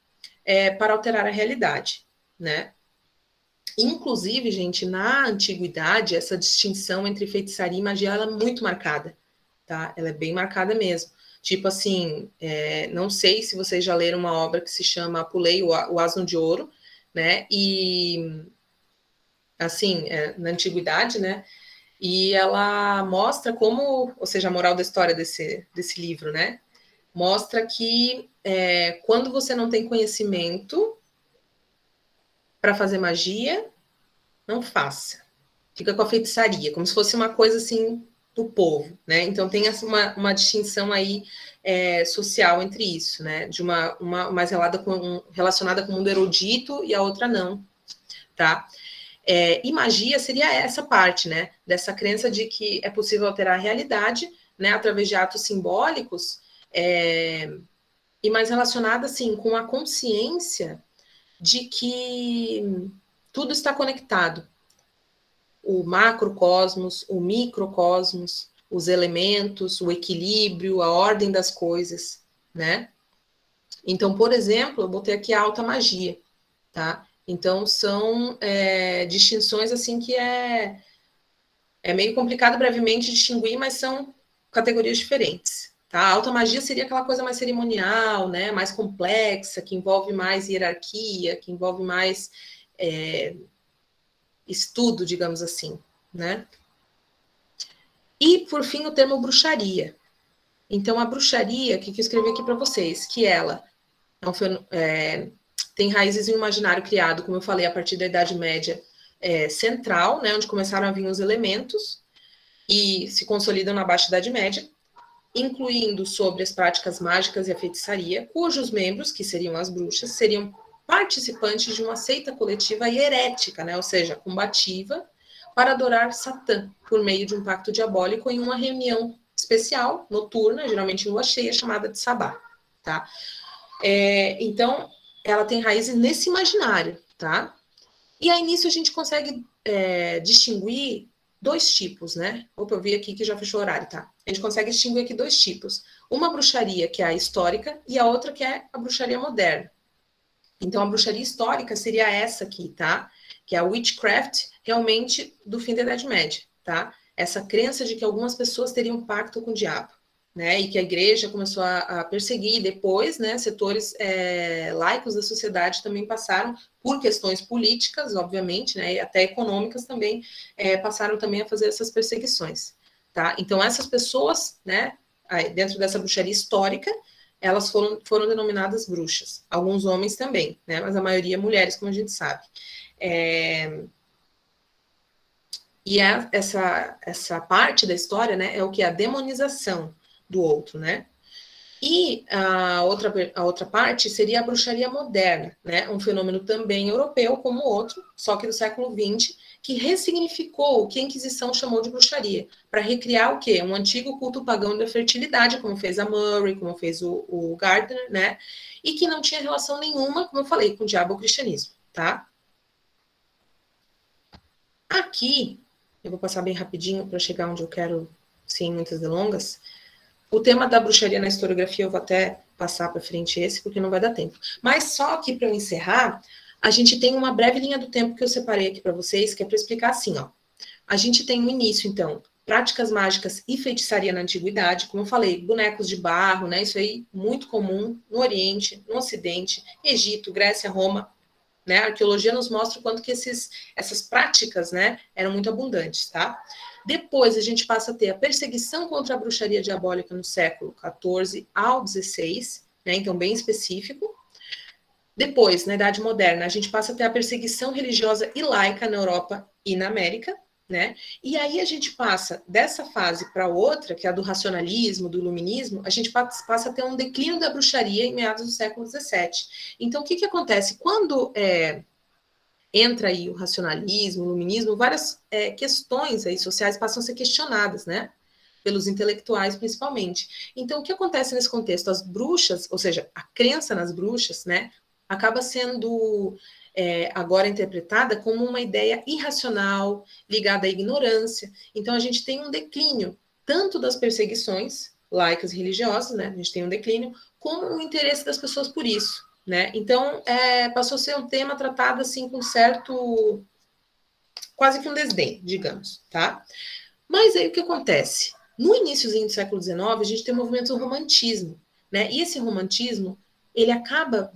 para alterar a realidade, né? Inclusive, gente, na antiguidade, essa distinção entre feitiçaria e magia ela é muito marcada, tá? Ela é bem marcada mesmo. Tipo assim, não sei se vocês já leram uma obra que se chama Apulei, o Asno de Ouro, né? E, assim, na antiguidade, né? E ela mostra como, ou seja, a moral da história desse livro, né? Mostra que quando você não tem conhecimento para fazer magia, não faça. Fica com a feitiçaria, como se fosse uma coisa assim do povo, né? Então tem uma distinção aí social entre isso, né? De uma mais relacionada com o mundo erudito e a outra não, tá? E magia seria essa parte, né? Dessa crença de que é possível alterar a realidade, né? Através de atos simbólicos e mais relacionada, assim, com a consciência de que tudo está conectado. O macrocosmos, o microcosmos, os elementos, o equilíbrio, a ordem das coisas, né? Então, por exemplo, eu botei aqui a alta magia, tá? Então, são distinções, assim, que é meio complicado brevemente distinguir, mas são categorias diferentes. Tá? A alta magia seria aquela coisa mais cerimonial, né? Mais complexa, que envolve mais hierarquia, que envolve mais estudo, digamos assim, né? E, por fim, o termo bruxaria. Então, a bruxaria, que eu escrevi aqui para vocês, que ela tem raízes em um imaginário criado, como eu falei, a partir da Idade Média central, né? Onde começaram a vir os elementos e se consolidam na Baixa Idade Média, incluindo sobre as práticas mágicas e a feitiçaria, cujos membros, que seriam as bruxas, seriam participantes de uma seita coletiva e herética, né? Ou seja, combativa, para adorar Satã, por meio de um pacto diabólico em uma reunião especial, noturna, geralmente em lua cheia, chamada de Sabá, tá? Então, ela tem raízes nesse imaginário, tá? E aí, nisso, a gente consegue distinguir 2 tipos, né? Opa, eu vi aqui que já fechou o horário, tá? A gente consegue distinguir aqui 2 tipos. Uma bruxaria, que é a histórica, e a outra que é a bruxaria moderna. Então, a bruxaria histórica seria essa aqui, tá? Que é a witchcraft, realmente, do fim da Idade Média, tá? Essa crença de que algumas pessoas teriam um pacto com o diabo, né? E que a igreja começou a perseguir, e depois, né, setores laicos da sociedade também passaram, por questões políticas, obviamente, né, e até econômicas também, passaram também a fazer essas perseguições, tá? Então, essas pessoas, né, dentro dessa bruxaria histórica, elas foram denominadas bruxas. Alguns homens também, né? Mas a maioria mulheres, como a gente sabe. E essa parte da história, né, é o que? A demonização do outro, né? E a outra parte seria a bruxaria moderna, né? Um fenômeno também europeu como o outro, só que do século XX, que ressignificou o que a Inquisição chamou de bruxaria, para recriar o quê? Um antigo culto pagão da fertilidade, como fez a Murray, como fez o Gardner, né? E que não tinha relação nenhuma, como eu falei, com o diabo ou cristianismo, tá? Aqui, eu vou passar bem rapidinho para chegar onde eu quero, sem muitas delongas. O tema da bruxaria na historiografia eu vou até passar para frente esse, porque não vai dar tempo. Mas só aqui para eu encerrar, a gente tem uma breve linha do tempo que eu separei aqui para vocês, que é para explicar assim, ó. A gente tem no início, então, práticas mágicas e feitiçaria na antiguidade, como eu falei, bonecos de barro, né? Isso aí muito comum no Oriente, no Ocidente, Egito, Grécia, Roma, né? A arqueologia nos mostra o quanto que essas práticas, né, eram muito abundantes, tá? Depois a gente passa a ter a perseguição contra a bruxaria diabólica no século XIV ao XVI, né? Então bem específico. Depois, na Idade Moderna, a gente passa a ter a perseguição religiosa e laica na Europa e na América, né? E aí a gente passa dessa fase para outra, que é a do racionalismo, do iluminismo, a gente passa a ter um declínio da bruxaria em meados do século XVII. Então, o que acontece? Quando entra aí o racionalismo, o iluminismo, várias questões aí sociais passam a ser questionadas, né? Pelos intelectuais, principalmente. Então, o que acontece nesse contexto? As bruxas, ou seja, a crença nas bruxas, né? Acaba sendo agora interpretada como uma ideia irracional, ligada à ignorância. Então, a gente tem um declínio, tanto das perseguições laicas e religiosas, né? A gente tem um declínio, como o interesse das pessoas por isso, né? Então, passou a ser um tema tratado, assim, com certo... quase que um desdém, digamos, tá? Mas aí, o que acontece? No iníciozinho do século XIX, a gente tem o movimento do romantismo, né? E esse romantismo, ele acaba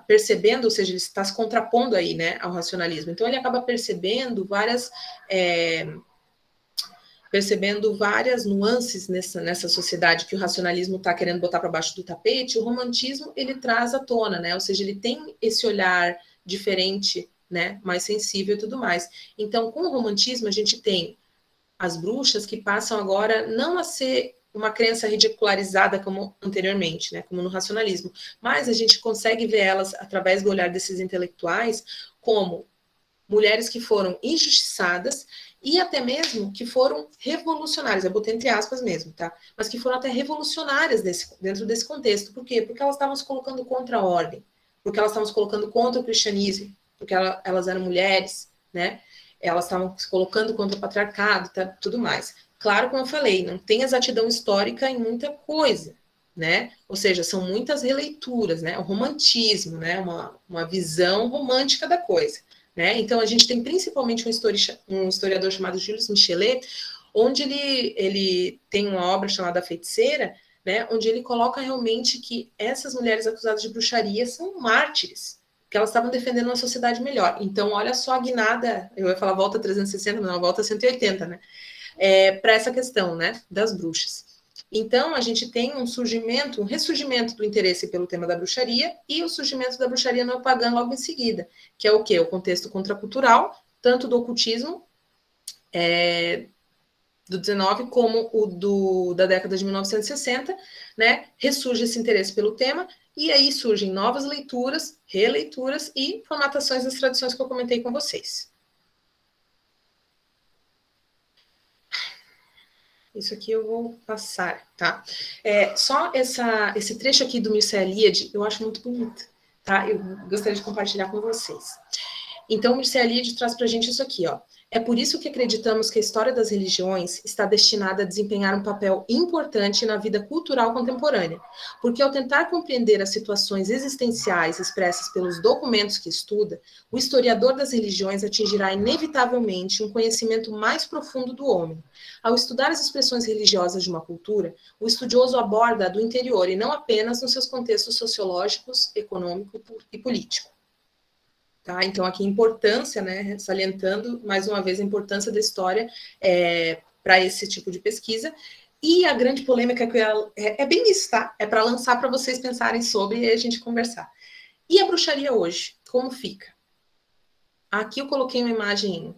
percebendo, ou seja, ele está se contrapondo aí, né, ao racionalismo. Então, ele acaba percebendo várias nuances nessa sociedade que o racionalismo está querendo botar para baixo do tapete. O romantismo, ele traz à tona, né? Ou seja, ele tem esse olhar diferente, né, mais sensível e tudo mais. Então, com o romantismo, a gente tem as bruxas que passam agora não a ser uma crença ridicularizada como anteriormente, né, como no racionalismo, mas a gente consegue ver elas, através do olhar desses intelectuais, como mulheres que foram injustiçadas e até mesmo que foram revolucionárias, eu botei entre aspas mesmo, tá? Mas que foram até revolucionárias dentro desse contexto. Por quê? Porque elas estavam se colocando contra a ordem, porque elas estavam se colocando contra o cristianismo, porque elas eram mulheres, né? Elas estavam se colocando contra o patriarcado, tá, tudo mais. Claro, como eu falei, não tem exatidão histórica em muita coisa, né? Ou seja, são muitas releituras, né? O romantismo, né? Uma visão romântica da coisa, né? Então, a gente tem principalmente um historiador chamado Gilles Michelet, onde ele tem uma obra chamada A Feiticeira, né? Onde ele coloca realmente que essas mulheres acusadas de bruxaria são mártires, que elas estavam defendendo uma sociedade melhor. Então, olha só a guinada, eu ia falar volta 360, mas não, volta 180, né? Para essa questão, né, das bruxas. Então, a gente tem um ressurgimento do interesse pelo tema da bruxaria e o surgimento da bruxaria neopagã logo em seguida, que é o quê? O contexto contracultural, tanto do ocultismo do 19 como o da década de 1960, né? Ressurge esse interesse pelo tema e aí surgem novas leituras, releituras e formatações das tradições que eu comentei com vocês. Isso aqui eu vou passar, tá? Só esse trecho aqui do Mircea Eliade, eu acho muito bonito, tá? Eu gostaria de compartilhar com vocês. Então, o Mircea Eliade traz para a gente isso aqui, ó. É por isso que acreditamos que a história das religiões está destinada a desempenhar um papel importante na vida cultural contemporânea, porque ao tentar compreender as situações existenciais expressas pelos documentos que estuda, o historiador das religiões atingirá inevitavelmente um conhecimento mais profundo do homem. Ao estudar as expressões religiosas de uma cultura, o estudioso aborda do interior e não apenas nos seus contextos sociológicos, econômico e político. Tá? Então, aqui a importância, né, salientando mais uma vez a importância da história para esse tipo de pesquisa. E a grande polêmica que é bem isso, tá? É para lançar para vocês pensarem sobre e a gente conversar. E a bruxaria hoje, como fica? Aqui eu coloquei uma imagem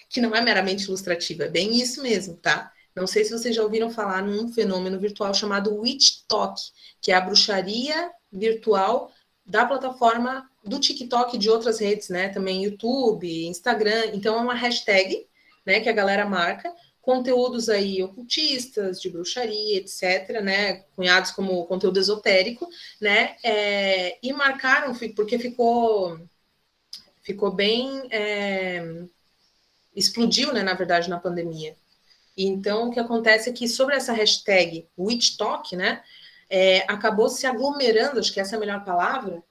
que não é meramente ilustrativa, é bem isso mesmo, tá? Não sei se vocês já ouviram falar num fenômeno virtual chamado Witch Talk, que é a bruxaria virtual da plataforma do TikTok e de outras redes, né? Também YouTube, Instagram. Então, é uma hashtag, né, que a galera marca, conteúdos aí ocultistas, de bruxaria, etc., né? Cunhados como conteúdo esotérico, né? E marcaram, porque ficou bem... explodiu, né, na verdade, na pandemia. Então, o que acontece é que sobre essa hashtag WitchTalk, né, acabou se aglomerando, acho que essa é a melhor palavra,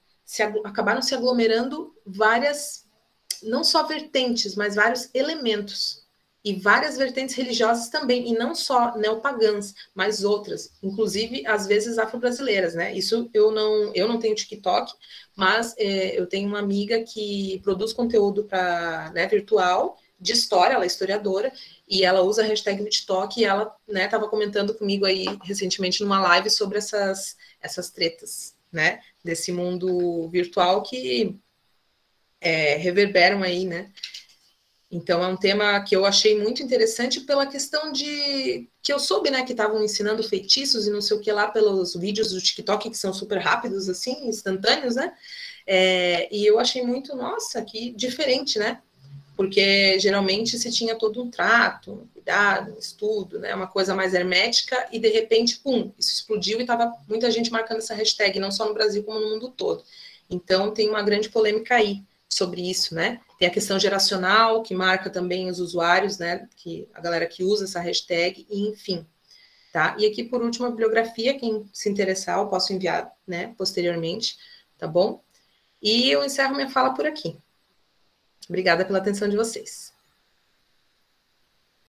acabaram se aglomerando várias, não só vertentes, mas vários elementos. E várias vertentes religiosas também, e não só neopagãs, mas outras, inclusive, às vezes, afro-brasileiras, né? Isso eu não tenho TikTok, mas eu tenho uma amiga que produz conteúdo para, né, virtual, de história, ela é historiadora, e ela usa a hashtag WitchTalk, e ela estava comentando comigo aí recentemente numa live sobre essas tretas, né, desse mundo virtual que reverberam aí, né. Então é um tema que eu achei muito interessante pela questão de que eu soube, né, que estavam ensinando feitiços e não sei o que lá pelos vídeos do TikTok, que são super rápidos, assim, instantâneos, né, e eu achei muito, nossa, que diferente, né, porque geralmente se tinha todo um trato, um cuidado, um estudo, né, uma coisa mais hermética, e de repente, pum, isso explodiu e estava muita gente marcando essa hashtag, não só no Brasil, como no mundo todo. Então, tem uma grande polêmica aí sobre isso, né? Tem a questão geracional, que marca também os usuários, né, que a galera que usa essa hashtag, e enfim, tá? E aqui, por último, a bibliografia, quem se interessar, eu posso enviar, né, posteriormente, tá bom? E eu encerro minha fala por aqui. Obrigada pela atenção de vocês.